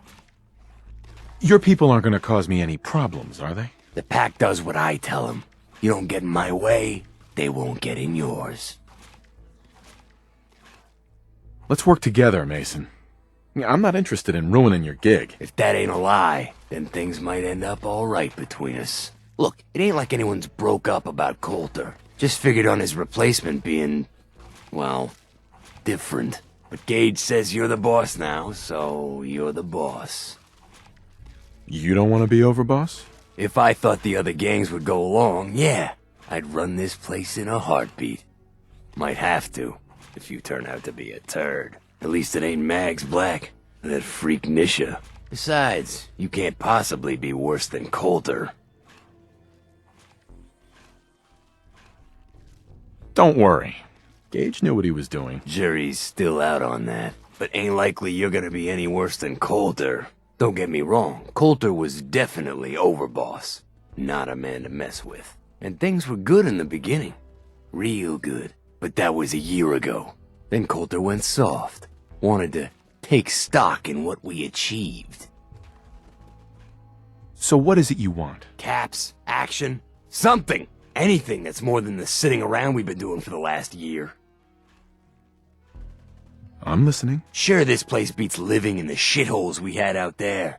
Speaker 4: Your people aren't gonna cause me any problems, are they?
Speaker 16: The pack does what I tell them. You don't get in my way, they won't get in yours.
Speaker 4: Let's work together, Mason. I'm not interested in ruining your gig.
Speaker 16: If that ain't a lie, then things might end up all right between us. Look, it ain't like anyone's broke up about Coulter. Just figured on his replacement being, well, different. But Gage says you're the boss now, so you're the boss.
Speaker 4: You don't want to be overboss?
Speaker 16: If I thought the other gangs would go along, yeah, I'd run this place in a heartbeat. Might have to, if you turn out to be a turd. At least it ain't Mags Black, that freak Nisha. Besides, you can't possibly be worse than Coulter.
Speaker 4: Don't worry. Gage knew what he was doing.
Speaker 16: Jury's still out on that, but ain't likely you're gonna be any worse than Coulter. Don't get me wrong, Coulter was definitely overboss. Not a man to mess with. And things were good in the beginning. Real good. But that was a year ago. Then Coulter went soft. Wanted to take stock in what we achieved.
Speaker 4: So what is it you want?
Speaker 16: Caps, action, something. Anything that's more than the sitting around we've been doing for the last year.
Speaker 4: I'm listening.
Speaker 16: Sure, this place beats living in the shitholes we had out there.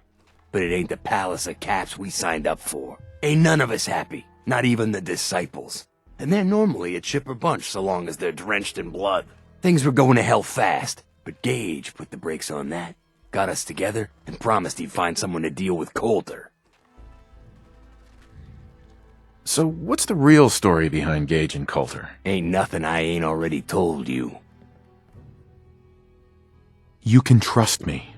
Speaker 16: But it ain't the palace of caps we signed up for. Ain't none of us happy. Not even the disciples. And they're normally a chipper bunch so long as they're drenched in blood. Things were going to hell fast, but Gage put the brakes on that. Got us together and promised he'd find someone to deal with Coulter.
Speaker 4: So what's the real story behind Gage and Coulter?
Speaker 16: Ain't nothing I ain't already told you.
Speaker 4: You can trust me.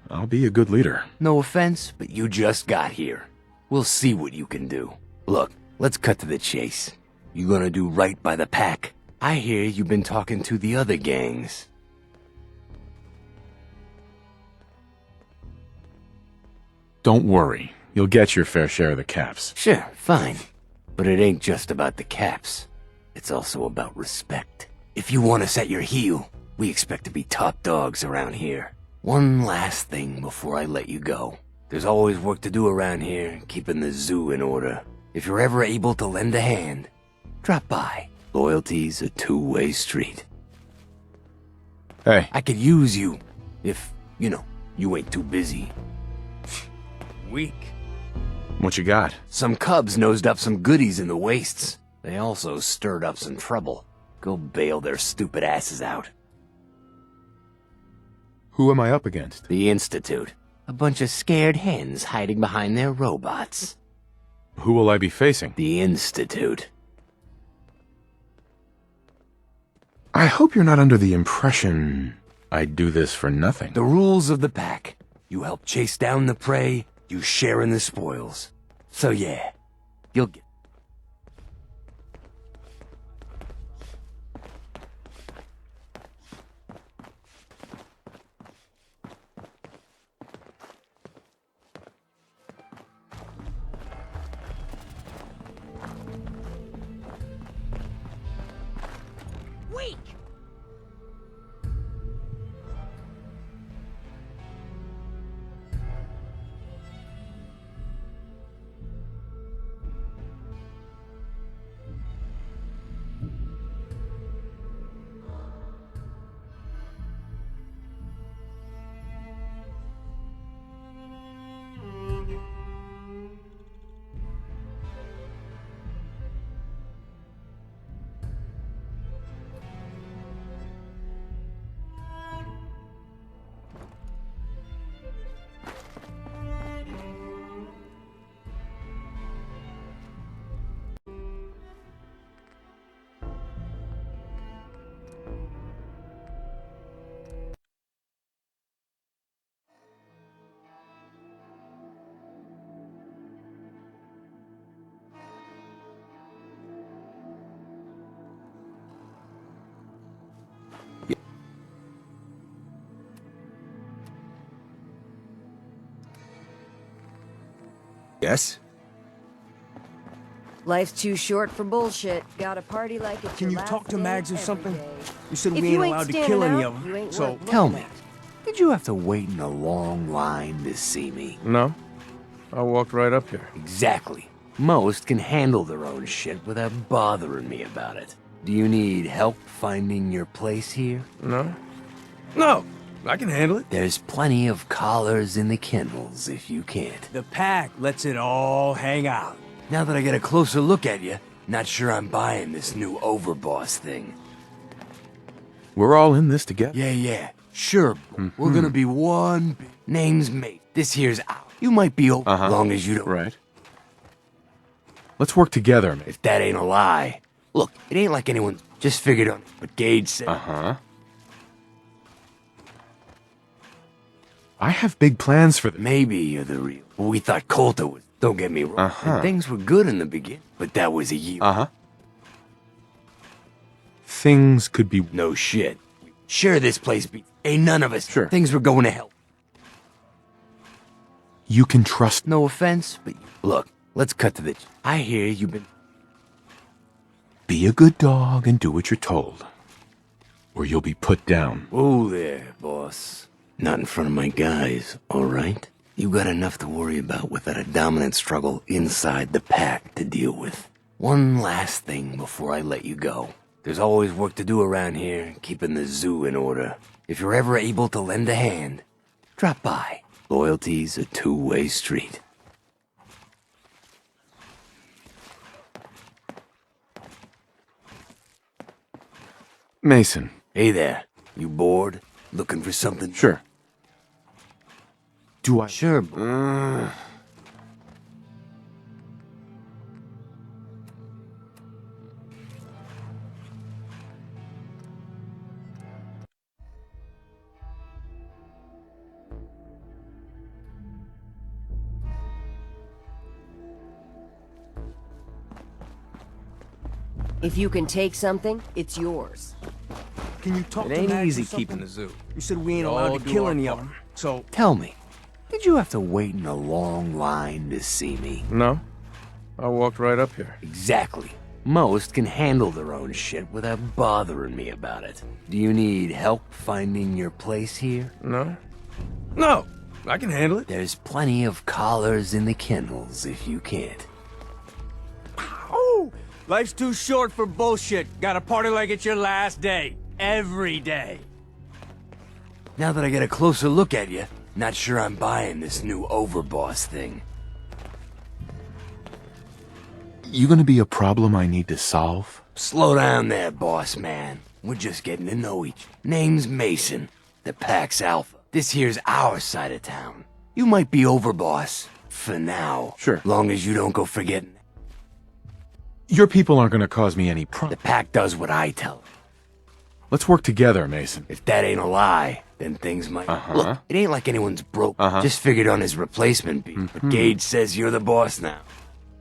Speaker 4: I'll be a good leader.
Speaker 16: No offense, but you just got here. We'll see what you can do. Look, let's cut to the chase. You gonna do right by the pack? I hear you've been talking to the other gangs.
Speaker 4: Don't worry. You'll get your fair share of the caps.
Speaker 16: Sure, fine. But it ain't just about the caps. It's also about respect. If you want us at your heel, we expect to be top dogs around here. One last thing before I let you go. There's always work to do around here, keeping the zoo in order. If you're ever able to lend a hand, drop by. Loyalty's a two-way street.
Speaker 4: Hey.
Speaker 16: I could use you, if, you ain't too busy. Weak.
Speaker 4: What you got?
Speaker 16: Some cubs nosed up some goodies in the wastes. They also stirred up some trouble. Go bail their stupid asses out.
Speaker 4: Who am I up against?
Speaker 16: The Institute. A bunch of scared hens hiding behind their robots.
Speaker 4: Who will I be facing?
Speaker 16: The Institute.
Speaker 4: I hope you're not under the impression I do this for nothing.
Speaker 16: The rules of the pack. You help chase down the prey, you share in the spoils. So yeah, you'll get...
Speaker 14: Weak!
Speaker 9: Yes?
Speaker 15: Life's too short for bullshit. Gotta party like it's
Speaker 9: Can
Speaker 15: your
Speaker 9: you talk
Speaker 15: last
Speaker 9: to
Speaker 15: day
Speaker 9: Mags or
Speaker 15: every
Speaker 9: something?
Speaker 15: day.
Speaker 9: You said
Speaker 15: If
Speaker 9: we
Speaker 15: you
Speaker 9: ain't
Speaker 15: ain't
Speaker 9: allowed to
Speaker 15: standing
Speaker 9: kill any
Speaker 15: out,
Speaker 9: of
Speaker 15: you
Speaker 9: them,
Speaker 15: ain't
Speaker 9: so...
Speaker 15: worth
Speaker 16: Tell
Speaker 15: looking
Speaker 16: me,
Speaker 15: at.
Speaker 16: did you have to wait in a long line to see me?
Speaker 3: No. I walked right up here.
Speaker 16: Exactly. Most can handle their own shit without bothering me about it. Do you need help finding your place here?
Speaker 3: No? No!
Speaker 9: I can handle it.
Speaker 16: There's plenty of collars in the kennels if you can't.
Speaker 9: The pack lets it all hang out.
Speaker 16: Now that I get a closer look at you, not sure I'm buying this new overboss thing.
Speaker 4: We're all in this together.
Speaker 16: Yeah. Sure, we're gonna be one name's mate. This here's out. You might be over long as you don't.
Speaker 4: Right. Let's work together, mate.
Speaker 16: If that ain't a lie. Look, it ain't like anyone just figured on what Gage said.
Speaker 4: I have big plans for them.
Speaker 16: Maybe you're the real. We thought Coulter was. Don't get me wrong. And things were good in the beginning, but that was a year.
Speaker 4: Things could be.
Speaker 16: No shit. Sure, this place be. Ain't none of us.
Speaker 4: Sure.
Speaker 16: Things were going to hell.
Speaker 4: You can trust.
Speaker 16: No offense, but look, let's cut to the. I hear you've been.
Speaker 4: Be a good dog and do what you're told, or you'll be put down.
Speaker 16: Whoa there, boss. Not in front of my guys, all right? You got enough to worry about without a dominant struggle inside the pack to deal with. One last thing before I let you go. There's always work to do around here, keeping the zoo in order. If you're ever able to lend a hand, drop by. Loyalty's a two-way street.
Speaker 4: Mason.
Speaker 16: Hey there. You bored? Looking for something?
Speaker 4: Sure. Do I?
Speaker 16: Sure.
Speaker 15: If you can take something, it's yours.
Speaker 9: Can you talk it to ain't Max easy or something? keeping the zoo. You said we ain't allowed to
Speaker 16: do
Speaker 9: kill
Speaker 16: our
Speaker 9: any of
Speaker 16: part.
Speaker 9: them, so...
Speaker 16: Tell me, did you have to wait in a long line to see me?
Speaker 3: No. I walked right up here.
Speaker 16: Exactly. Most can handle their own shit without bothering me about it. Do you need help finding your place here?
Speaker 3: No.
Speaker 9: No, I can handle it.
Speaker 16: There's plenty of collars in the kennels if you can't.
Speaker 9: Oh, life's too short for bullshit. Gotta party like it's your last day. Every day.
Speaker 16: Now that I get a closer look at you, not sure I'm buying this new overboss thing.
Speaker 4: You gonna be a problem I need to solve?
Speaker 16: Slow down there, boss man. We're just getting to know each. Name's Mason, the Pax Alpha. This here's our side of town. You might be overboss, for now.
Speaker 4: Sure.
Speaker 16: Long as you don't go forgetting.
Speaker 4: Your people aren't gonna cause me any
Speaker 16: The Pack does what I tell them.
Speaker 4: Let's work together, Mason.
Speaker 16: If that ain't a lie, then things might... Look, it ain't like anyone's broke. Just figured on his replacement beat. But Gage says you're the boss now.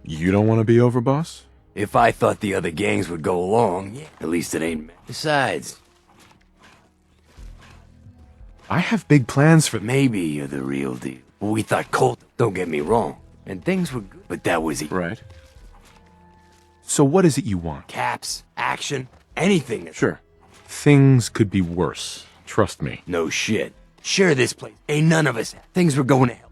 Speaker 4: You don't want to be overboss?
Speaker 16: If I thought the other gangs would go along, yeah, at least it ain't me. Besides...
Speaker 4: I have big plans for...
Speaker 16: Maybe you're the real deal. We thought Colt, don't get me wrong. And things were good, but that was it.
Speaker 4: Right. So what is it you want?
Speaker 16: Caps, action, anything.
Speaker 4: Sure. Things could be worse. Trust me.
Speaker 16: No shit. Sure, this place. Ain't none of us. Things were going to hell.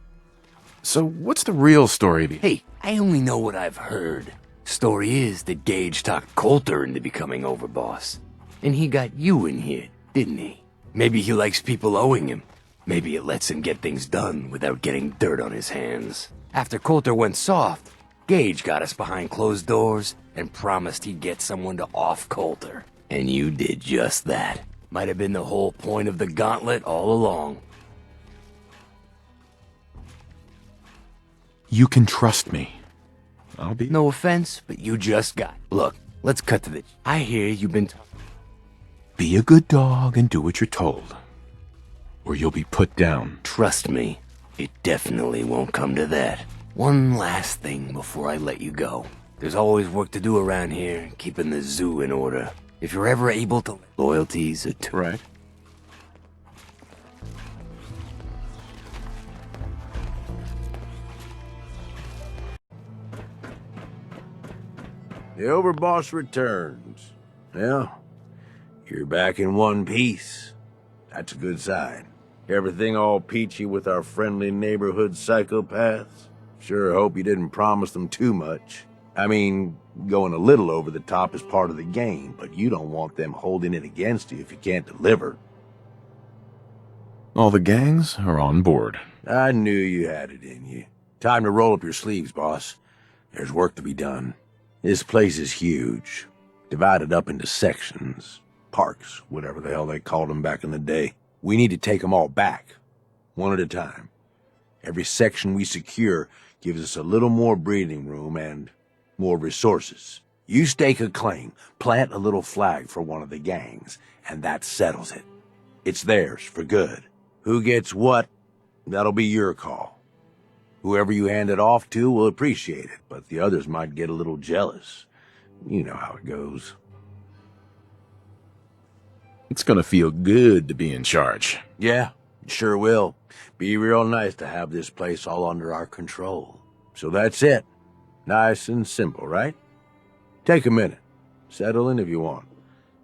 Speaker 4: So what's the real story?
Speaker 16: Hey, I only know what I've heard. Story is that Gage talked Coulter into becoming overboss. And he got you in here, didn't he? Maybe he likes people owing him. Maybe it lets him get things done without getting dirt on his hands. After Coulter went soft, Gage got us behind closed doors and promised he'd get someone to off Coulter. And you did just that. Might have been the whole point of the gauntlet all along.
Speaker 4: You can trust me. I'll be...
Speaker 16: No offense, but you just got... Look, let's cut to the... I hear you've been...
Speaker 4: Be a good dog and do what you're told, or you'll be put down.
Speaker 16: Trust me, it definitely won't come to that. One last thing before I let you go. There's always work to do around here, keeping the zoo in order. If you're ever able to... Loyalty's a...
Speaker 4: Right.
Speaker 6: The overboss returns. Well, you're back in one piece. That's a good sign. Everything all peachy with our friendly neighborhood psychopaths? Sure hope you didn't promise them too much. I mean, going a little over the top is part of the game, but you don't want them holding it against you if you can't deliver.
Speaker 4: All the gangs are on board.
Speaker 6: I knew you had it in you. Time to roll up your sleeves, boss. There's work to be done. This place is huge. Divided up into sections. Parks, whatever the hell they called them back in the day. We need to take them all back. One at a time. Every section we secure gives us a little more breathing room and more resources. You stake a claim, plant a little flag for one of the gangs, and that settles it. It's theirs for good. Who gets what, that'll be your call. Whoever you hand it off to will appreciate it, but the others might get a little jealous. You know how it goes.
Speaker 4: It's gonna feel good to be in charge.
Speaker 6: Yeah, it sure will. Be real nice to have this place all under our control. So that's it. Nice and simple, right? Take a minute. Settle in if you want.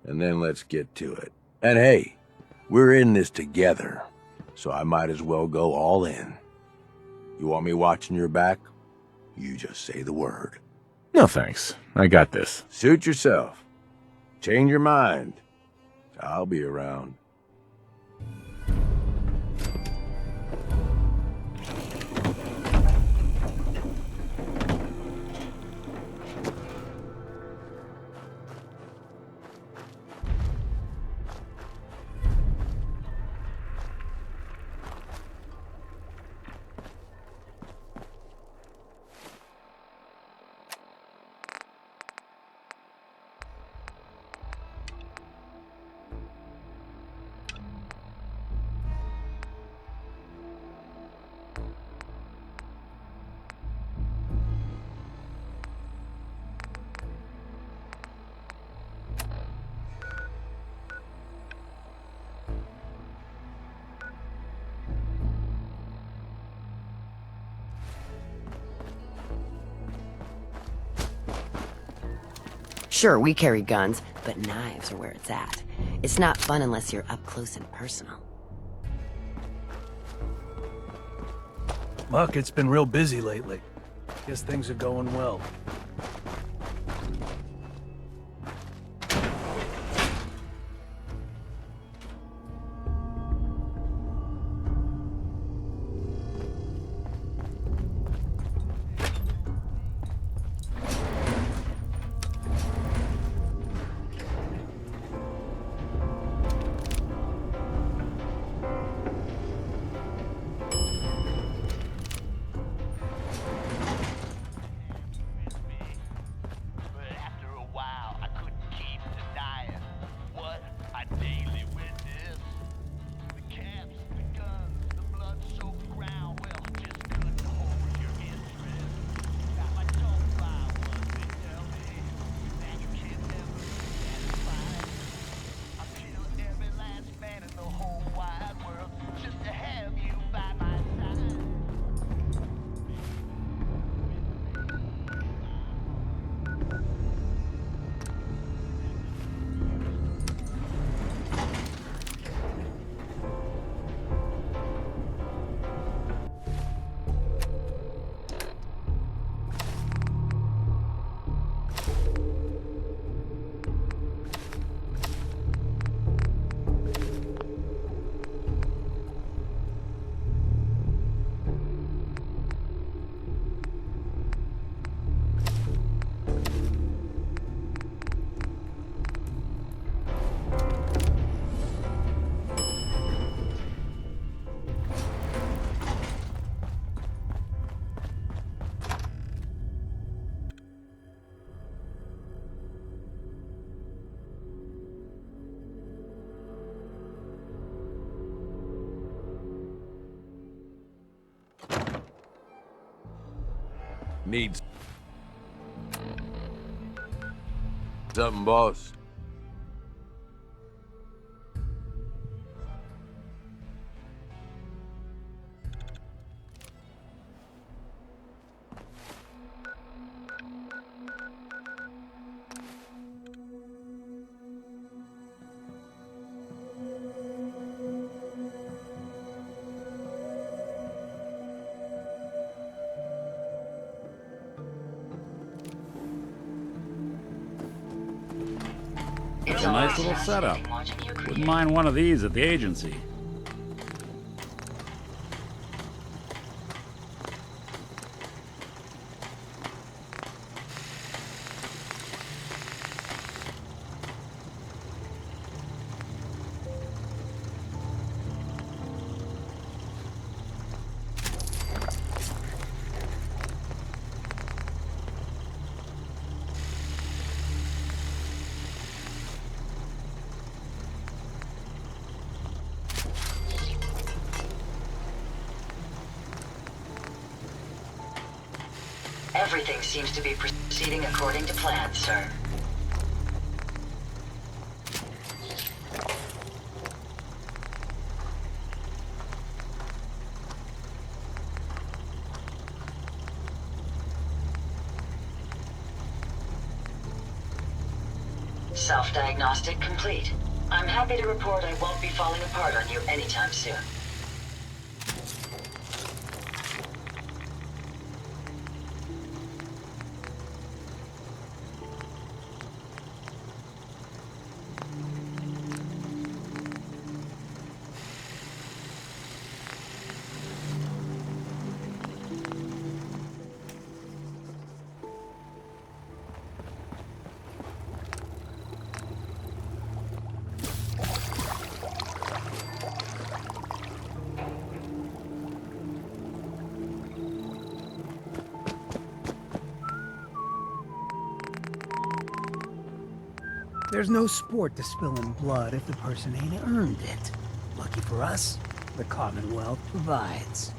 Speaker 6: And then let's get to it. And hey, we're in this together, so I might as well go all in. You want me watching your back? You just say the word.
Speaker 4: No thanks. I got this.
Speaker 6: Suit yourself. Change your mind. I'll be around.
Speaker 15: Sure, we carry guns, but knives are where it's at. It's not fun unless you're up close and personal.
Speaker 3: Muck, it's been real busy lately. Guess things are going well.
Speaker 6: Needs something, boss.
Speaker 21: It's a nice little setup. Wouldn't mind one of these at the agency.
Speaker 15: Everything seems to be proceeding according to plan, sir. Self-diagnostic complete. I'm happy to report I won't be falling apart on you anytime soon.
Speaker 21: There's no sport to spilling blood if the person ain't earned it. Lucky for us, the Commonwealth provides.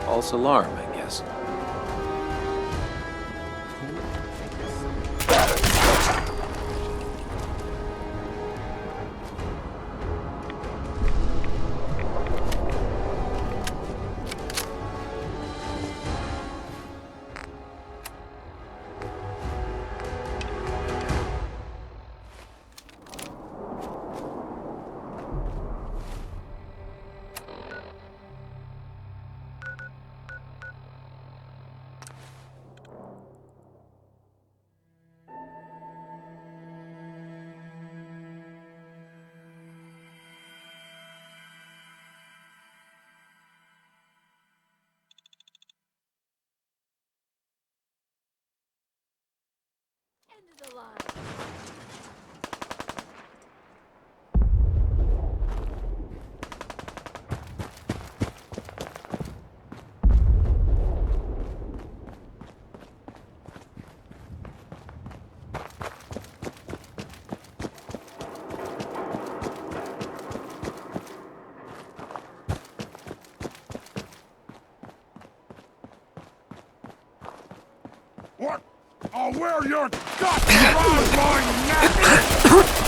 Speaker 22: False alarm, I guess.
Speaker 18: End of the line.
Speaker 13: What? I'll wear your guts around my neck!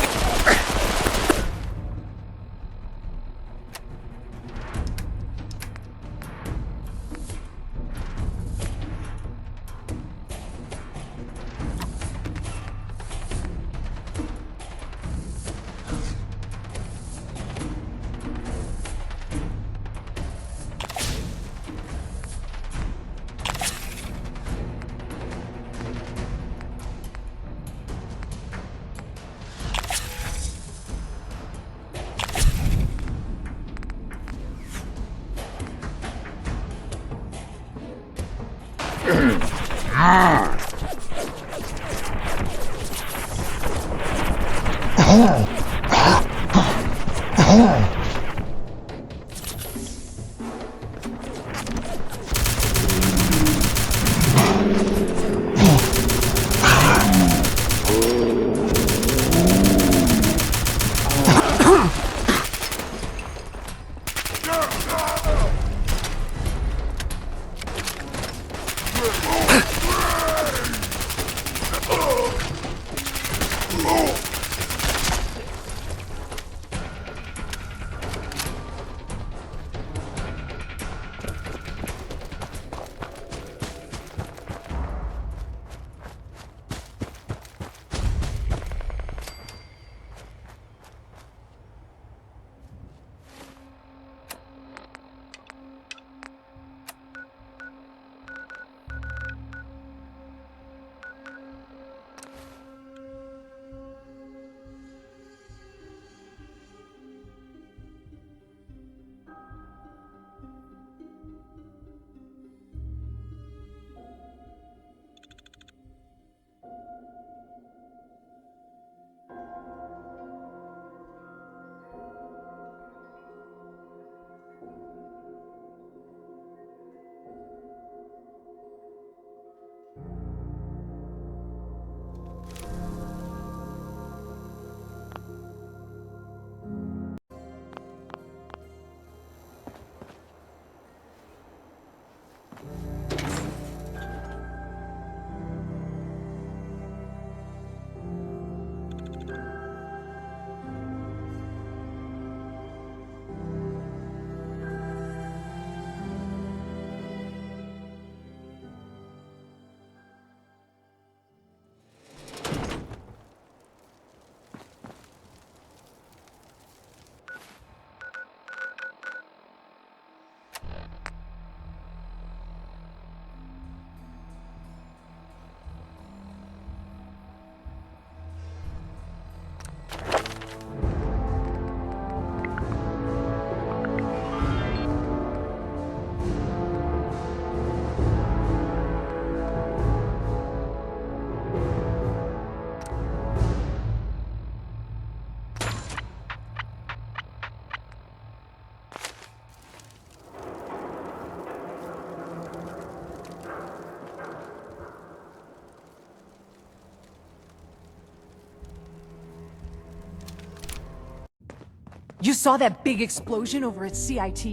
Speaker 1: You saw that big explosion over at CIT?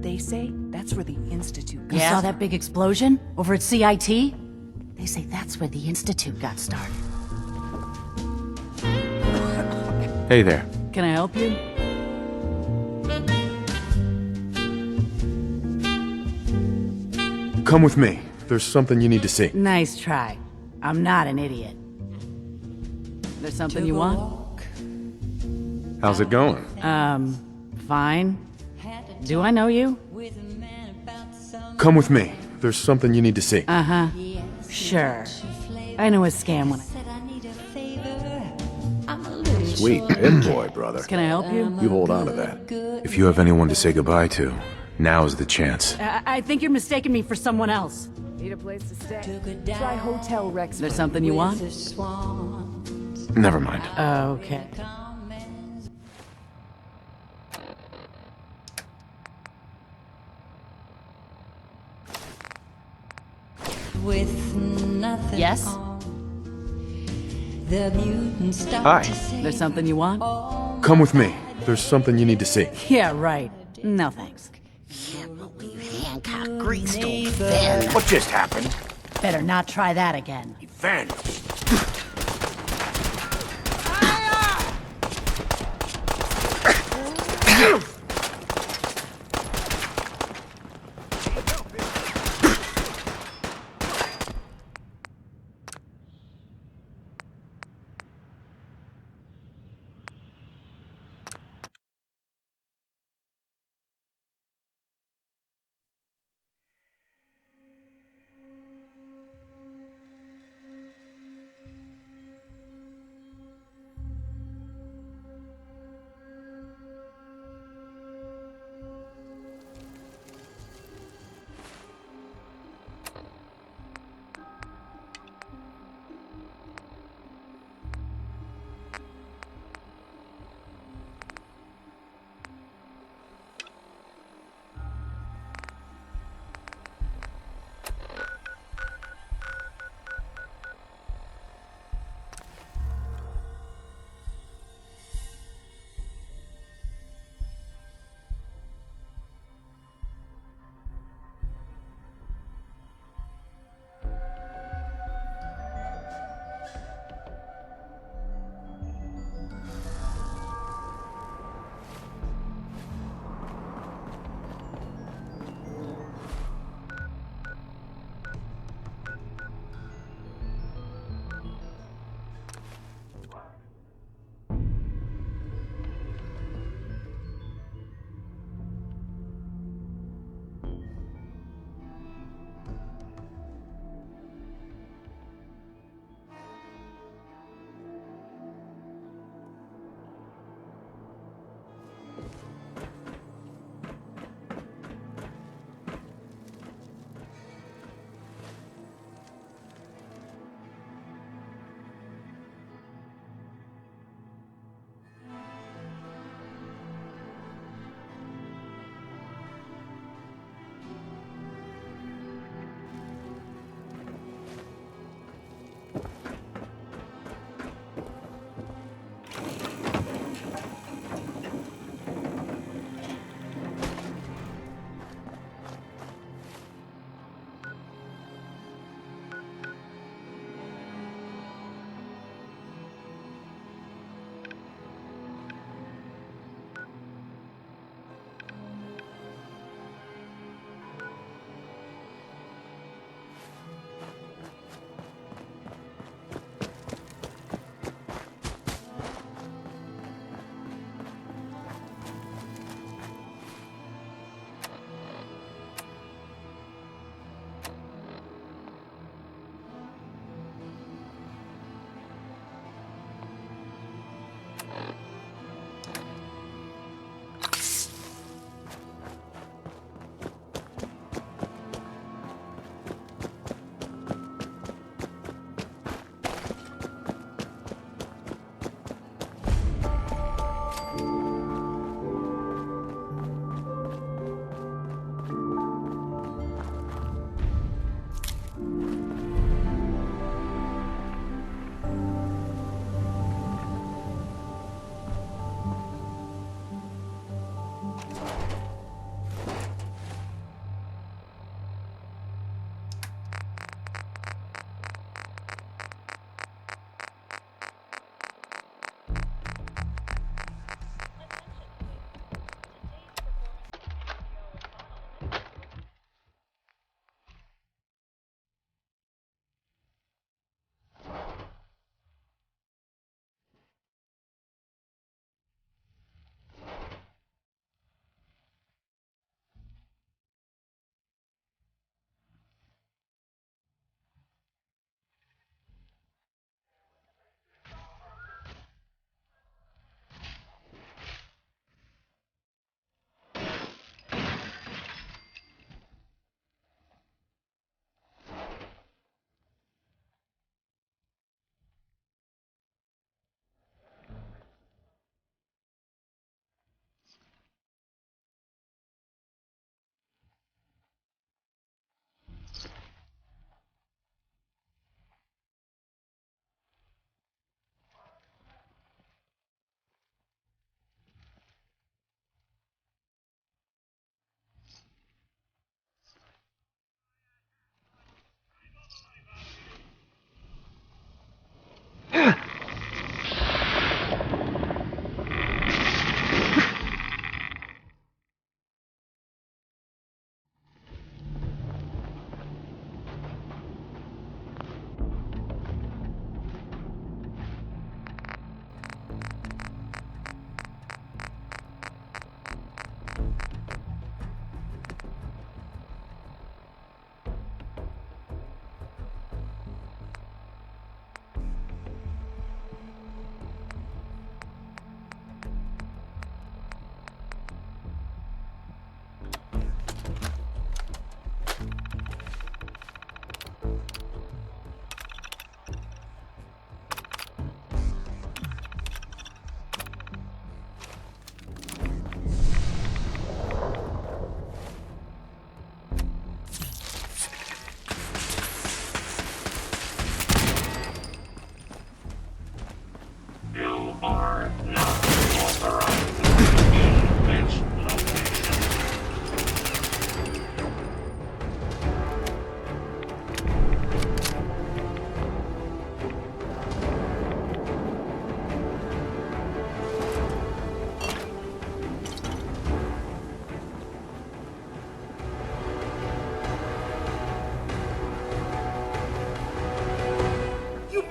Speaker 1: They say that's where the Institute got
Speaker 5: You saw that big explosion over at CIT? They say that's where the Institute got started.
Speaker 4: Hey there.
Speaker 12: Can I help you?
Speaker 4: Come with me. There's something you need to see.
Speaker 12: Nice try. I'm not an idiot. There's something you want?
Speaker 4: How's it going?
Speaker 12: Fine. Do I know you?
Speaker 4: Come with me. There's something you need to see.
Speaker 12: Uh-huh. Sure. I know a scam when
Speaker 8: Sweet pin boy, brother.
Speaker 12: Can I help you?
Speaker 8: You hold on to that.
Speaker 4: If you have anyone to say goodbye to, now's the chance.
Speaker 12: I think you're mistaking me for someone else.
Speaker 1: Need a place to stay? Try Hotel Rex.
Speaker 12: There's something you want?
Speaker 4: Never mind.
Speaker 12: Okay.
Speaker 23: With nothing
Speaker 12: Yes?
Speaker 23: The mutants start
Speaker 4: Hi.
Speaker 23: to say,
Speaker 12: There's something you want?
Speaker 4: Come with me. There's something you need to see.
Speaker 12: Yeah, right. No thanks.
Speaker 15: Can't believe Hancock greased old Ben.
Speaker 8: What just happened?
Speaker 5: Better not try that again.
Speaker 16: Vanished.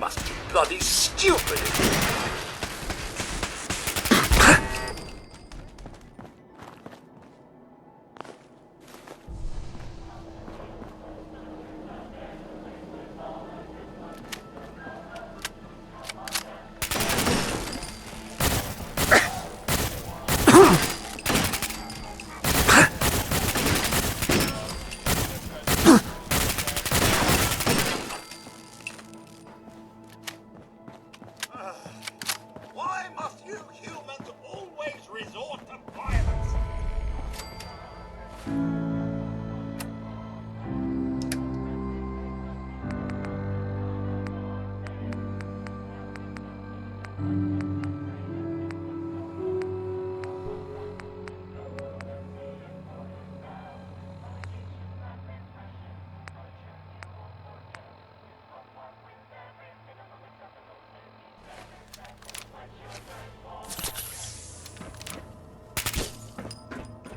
Speaker 11: must be bloody stupid. Why must you humans always resort to violence?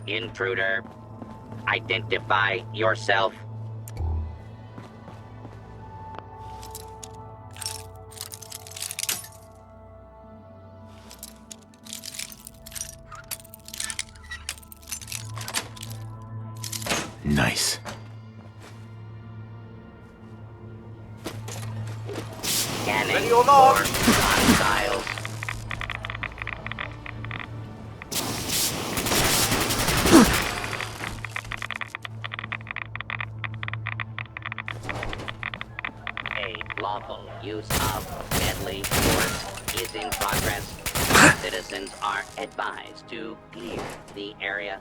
Speaker 2: Intruder, identify yourself.
Speaker 4: Nice.
Speaker 2: Scanning
Speaker 11: Ready or not?
Speaker 2: for hostiles. A lawful use of deadly force is in progress. Citizens are advised to clear the area.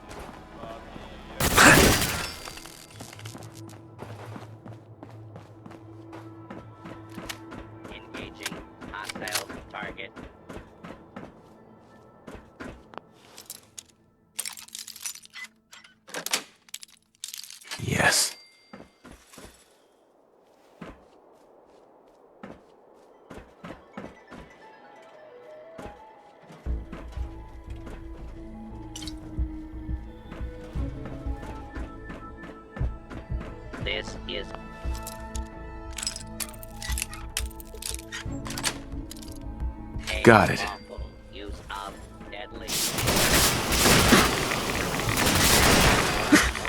Speaker 2: Engaging hostile target.
Speaker 4: Yes.
Speaker 2: This is a
Speaker 4: Got it.
Speaker 2: lawful use of deadly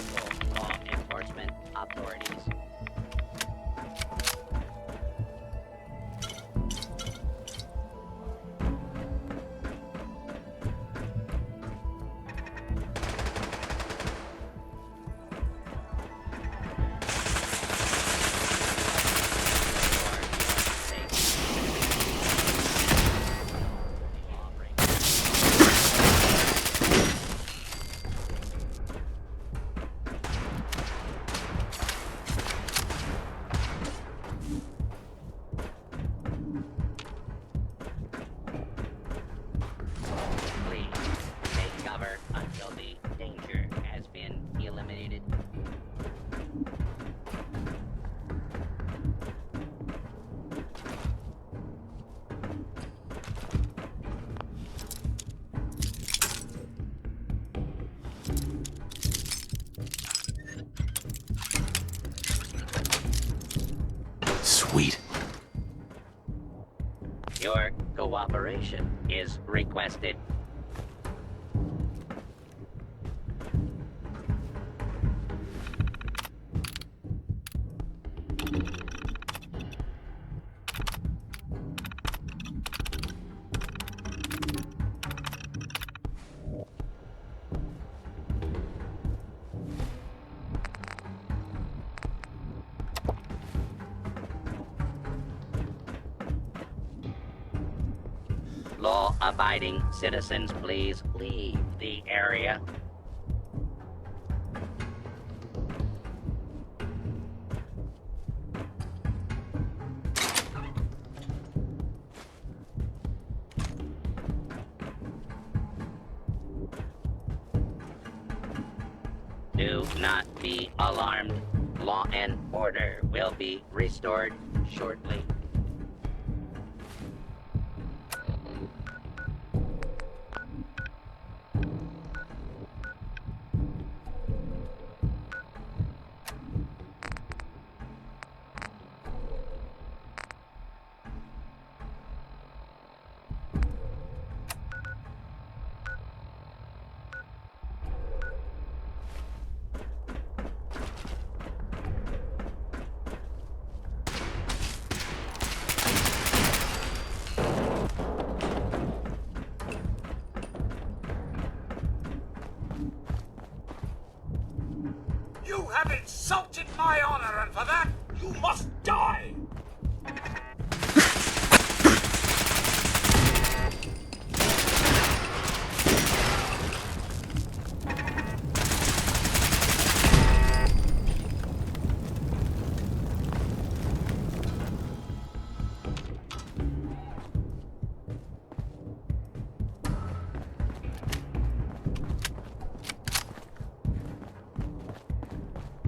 Speaker 2: local law enforcement authorities. Please take cover until the danger has been eliminated.
Speaker 4: Sweet.
Speaker 2: Your cooperation is requested. Law-abiding citizens, please leave the area. Do not be alarmed. Law and order will be restored shortly.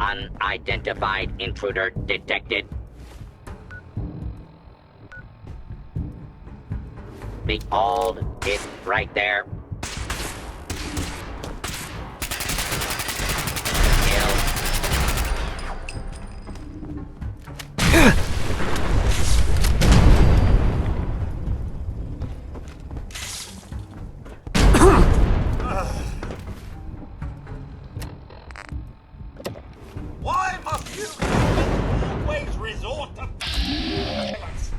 Speaker 2: Unidentified intruder detected. Behold it right there.
Speaker 11: Why must you always resort to violence?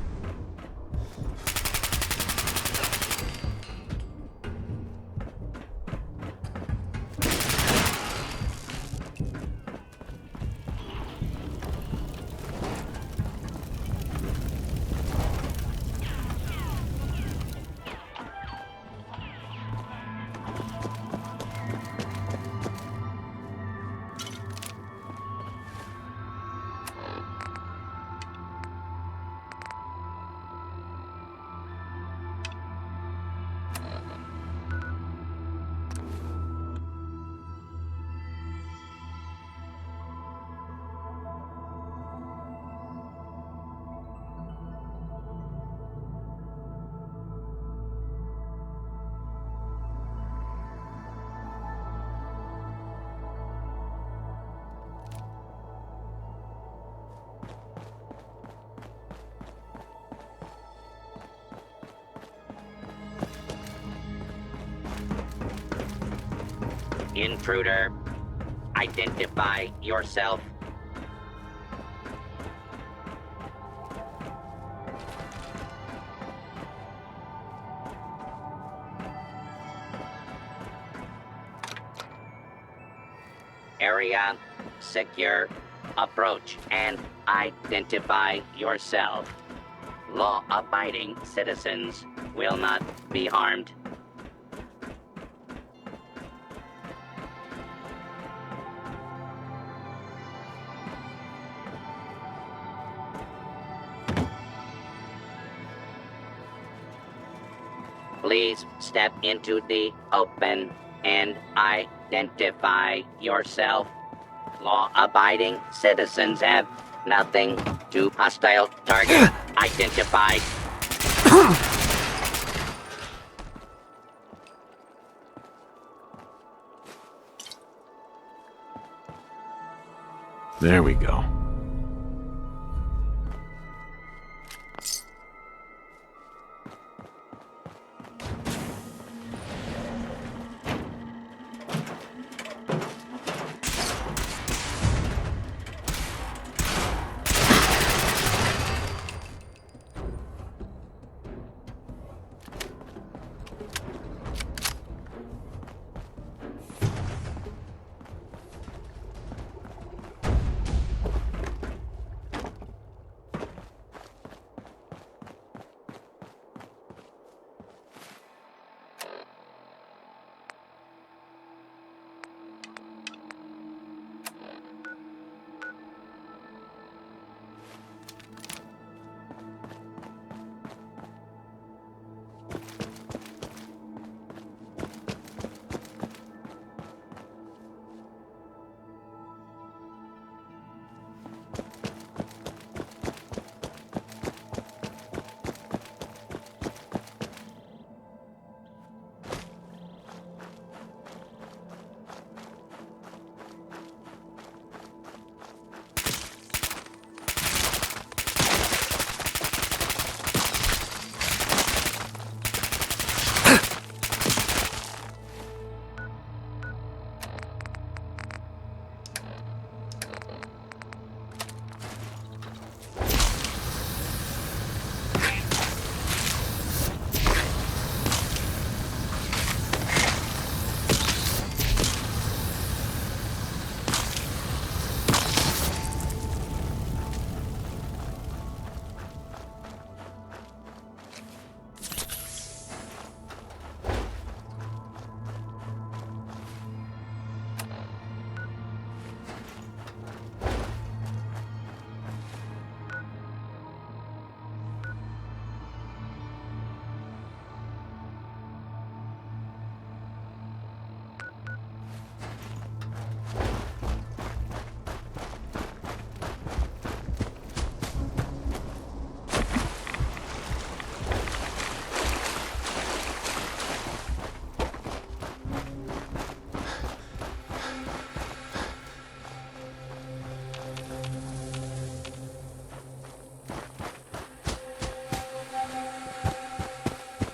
Speaker 2: Intruder, identify yourself. Area secure. Approach and identify yourself. Law-abiding citizens will not be harmed. Please step into the open and identify yourself. Law-abiding citizens have nothing to hostile target identified.
Speaker 4: There we go.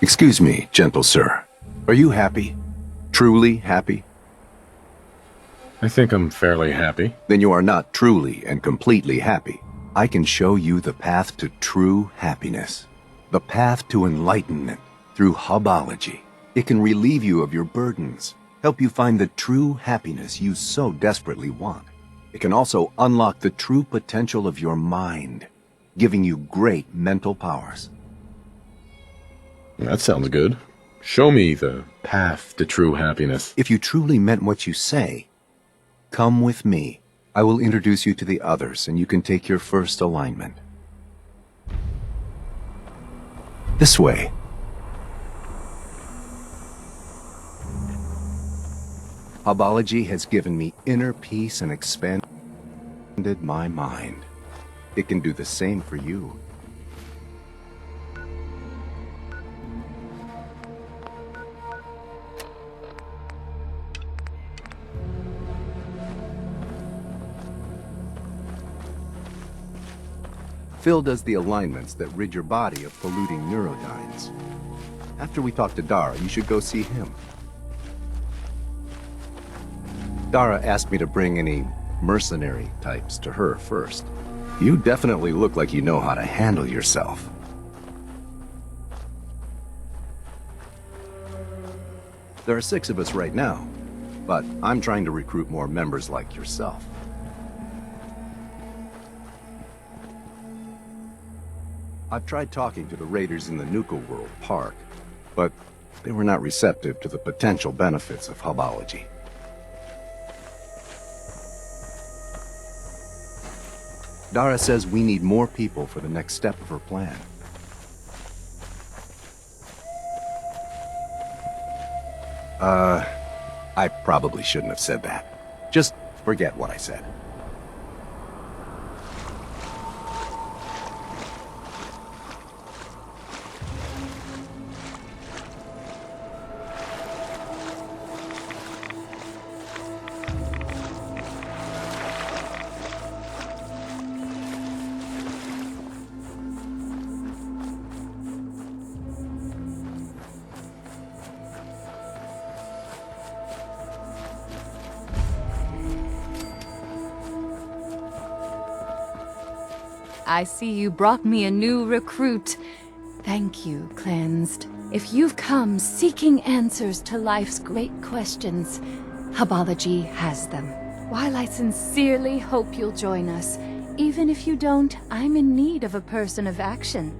Speaker 6: Excuse me, gentle sir. Are you happy? Truly happy?
Speaker 4: I think I'm fairly happy.
Speaker 6: Then you are not truly and completely happy. I can show you the path to true happiness. The path to enlightenment through hubology. It can relieve you of your burdens, help you find the true happiness you so desperately want. It can also unlock the true potential of your mind, giving you great mental powers.
Speaker 4: That sounds good. Show me the path to true happiness.
Speaker 6: If you truly meant what you say, come with me. I will introduce you to the others, and you can take your first alignment. This way. Hubology has given me inner peace and expanded my mind. It can do the same for you. Phil does the alignments that rid your body of polluting neurodynes. After we talk to Dara, you should go see him. Dara asked me to bring any mercenary types to her first. You definitely look like you know how to handle yourself. There are 6 of us right now, but I'm trying to recruit more members like yourself. I've tried talking to the raiders in the Nuka World Park, but they were not receptive to the potential benefits of hubology. Dara says we need more people for the next step of her plan. I probably shouldn't have said that. Just forget what I said.
Speaker 12: I see you brought me a new recruit. Thank you, Cleansed. If you've come seeking answers to life's great questions, Hubology has them. While I sincerely hope you'll join us, even if you don't, I'm in need of a person of action.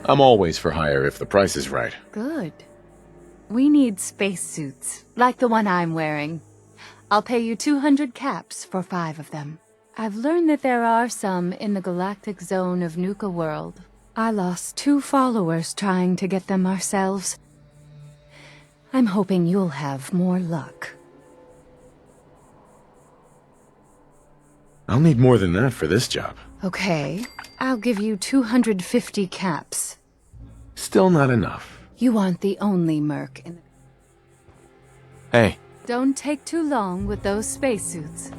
Speaker 4: I'm always for hire if the price is right.
Speaker 12: Good. We need spacesuits, like the one I'm wearing. I'll pay you 200 caps for 5 of them. I've learned that there are some in the galactic zone of Nuka World. I lost 2 followers trying to get them ourselves. I'm hoping you'll have more luck.
Speaker 4: I'll need more than that for this job.
Speaker 12: Okay, I'll give you 250 caps.
Speaker 4: Still not enough.
Speaker 12: You aren't the only merc in the...
Speaker 22: Hey.
Speaker 12: Don't take too long with those spacesuits.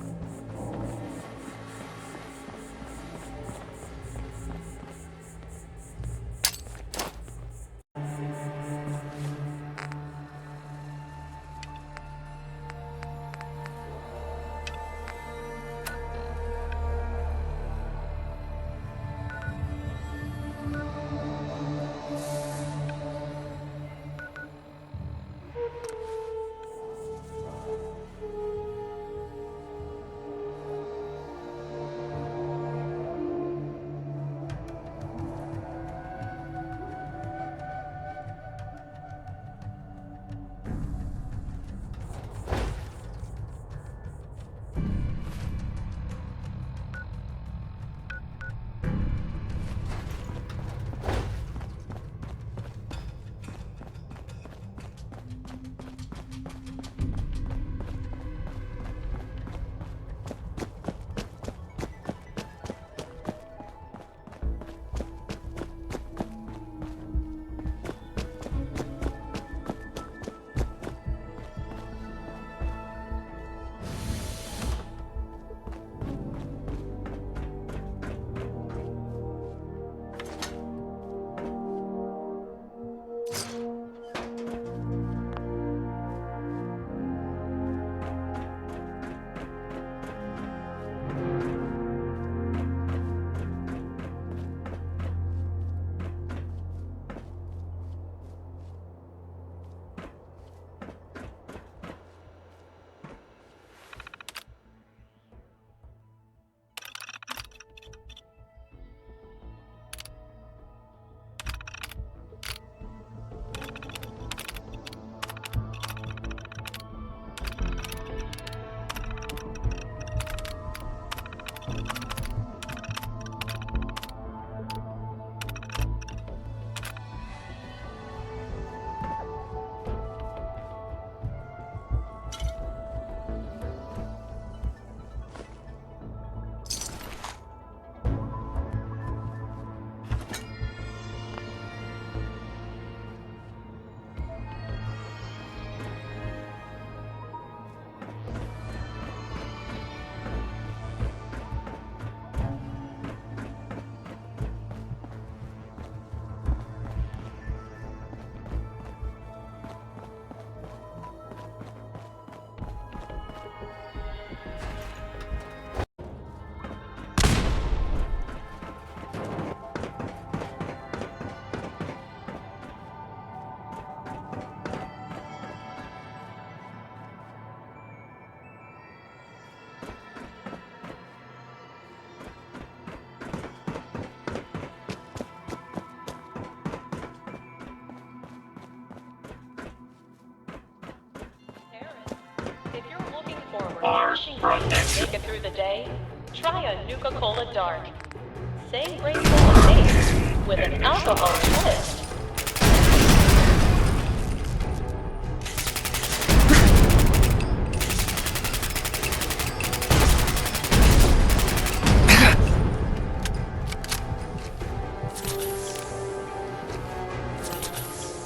Speaker 10: refreshing way to make it through the day? Try a Nuka Cola Dark. Same great cola taste with an alcohol twist.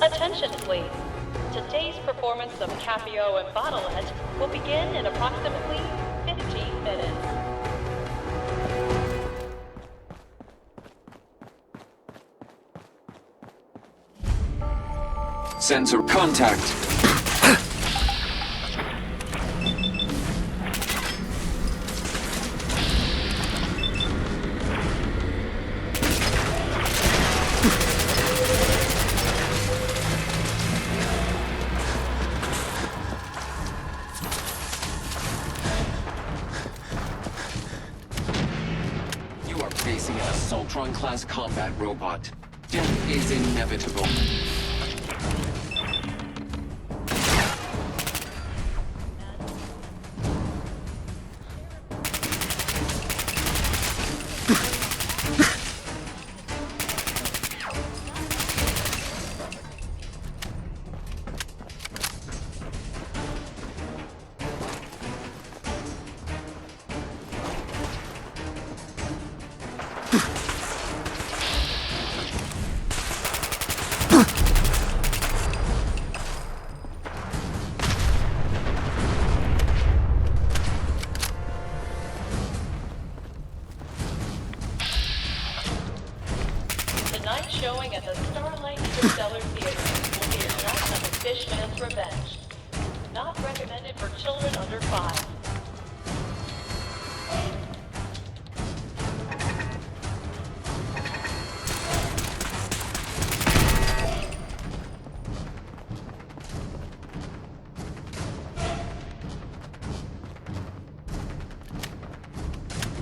Speaker 10: Attention, please. Today's performance of Capio and Bottlehead will begin in approximately 15 minutes.
Speaker 17: Sensor contact. You are facing an Assaultron-class combat robot. Death is inevitable.
Speaker 10: Tonight's showing at the Starlight Interstellar Theater will be a night of a Fishman's Revenge. Not recommended for children under 5.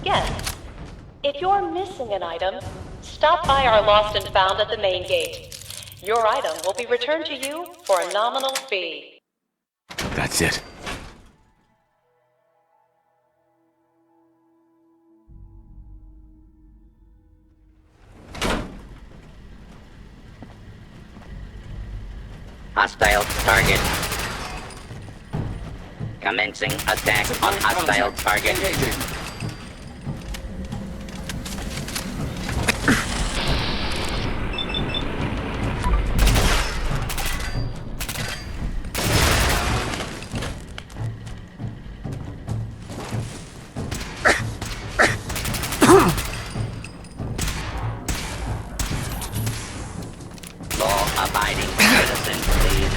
Speaker 10: Guests, if you're missing an item, stop by our Lost and Found at the main gate. Your item will be returned to you for a nominal fee.
Speaker 16: That's it.
Speaker 2: Hostile target. Commencing attack on hostile target. Law-abiding citizens, please.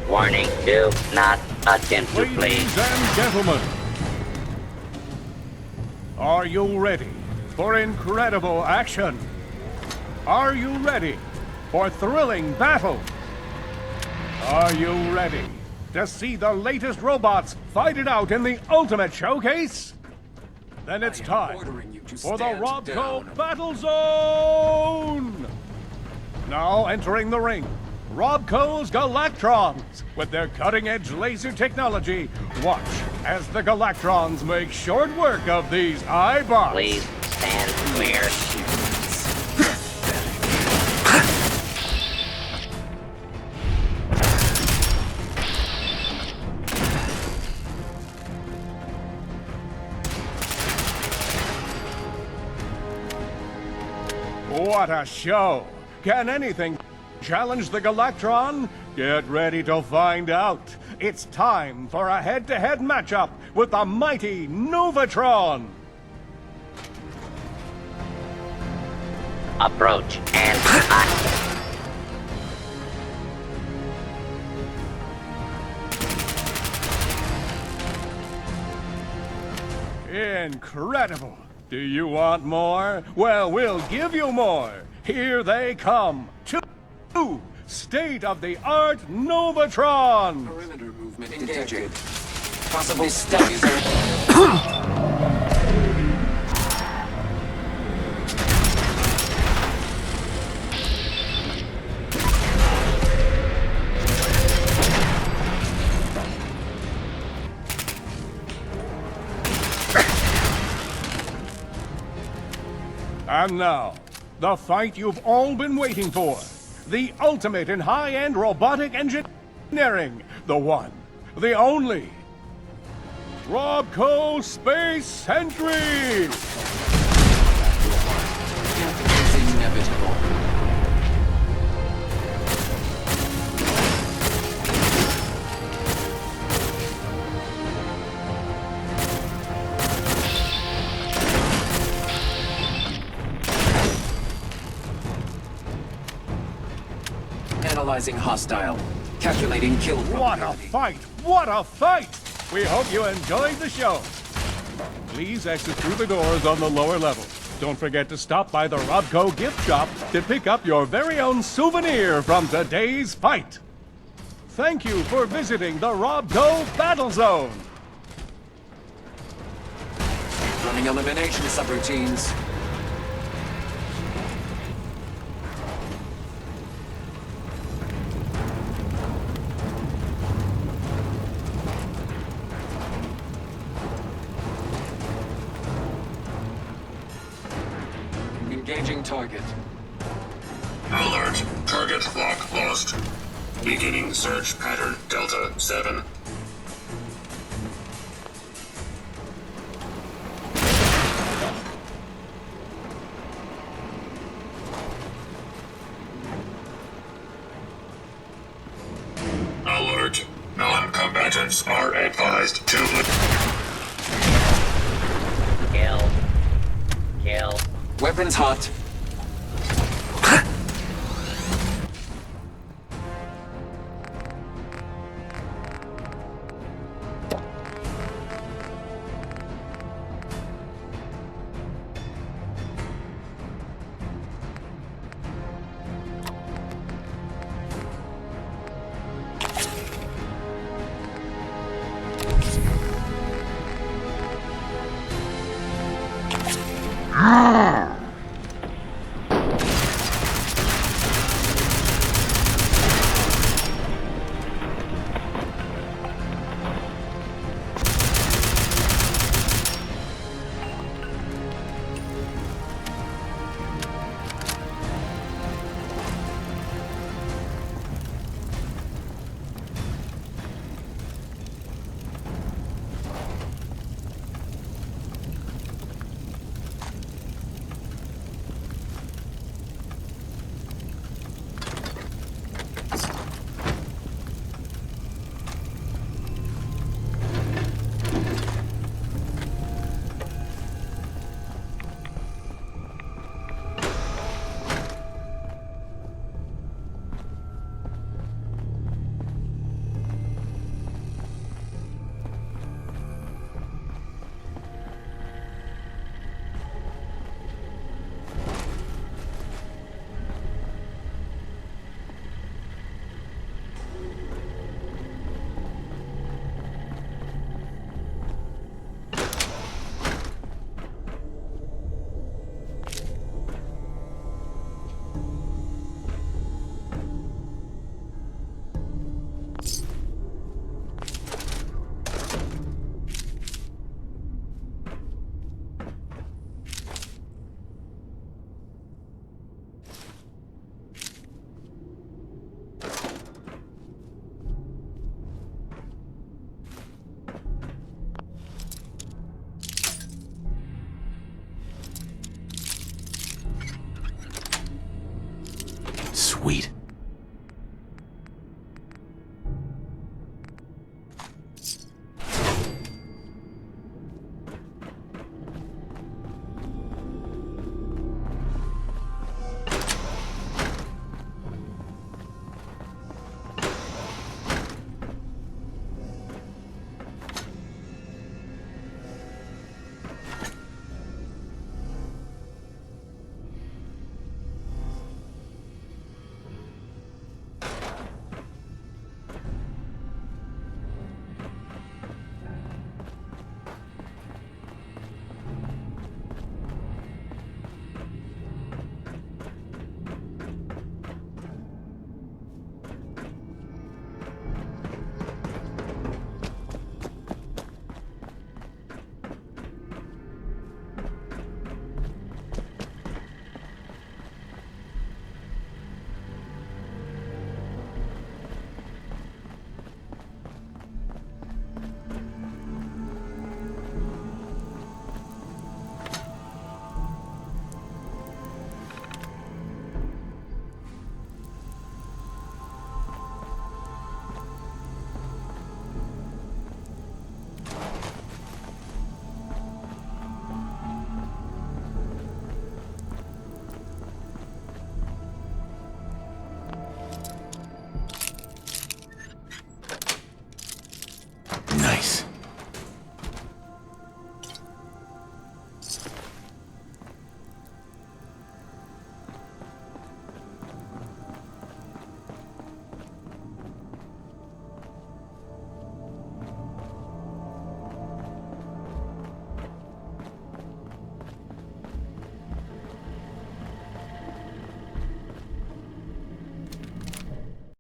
Speaker 2: Warning, do not attempt to flee.
Speaker 19: Ladies and gentlemen, are you ready for incredible action? Are you ready for thrilling battle? Are you ready to see the latest robots fight it out in the ultimate showcase? Then it's time for the Robco Battle Zone! Now entering the ring, Robco's Galactrons. With their cutting-edge laser technology, watch as the Galactrons make short work of these iBots.
Speaker 2: Please stand clear.
Speaker 19: What a show! Can anything challenge the Galactron? Get ready to find out. It's time for a head-to-head matchup with the mighty Novatron.
Speaker 2: Approach and
Speaker 19: Incredible! Do you want more? Well, we'll give you more. Here they come. Two state-of-the-art Novatron.
Speaker 17: Perimeter movement engaging. Possible stealth.
Speaker 19: And now, the fight you've all been waiting for. The ultimate in high-end robotic engineering. The one, the only. Robco Space Sentry!
Speaker 17: Death is inevitable. Analyzing hostile. Calculating kill
Speaker 19: What a fight! What a fight! We hope you enjoyed the show. Please exit through the doors on the lower level. Don't forget to stop by the Robco gift shop to pick up your very own souvenir from today's fight. Thank you for visiting the Robco Battle Zone.
Speaker 17: Running elimination subroutines. Engaging target.
Speaker 7: Alert. Target lock lost. Beginning search pattern Delta 7. Alert. Non-combatants are advised to...
Speaker 2: Kill.
Speaker 17: Weapons hot.
Speaker 16: Sweet.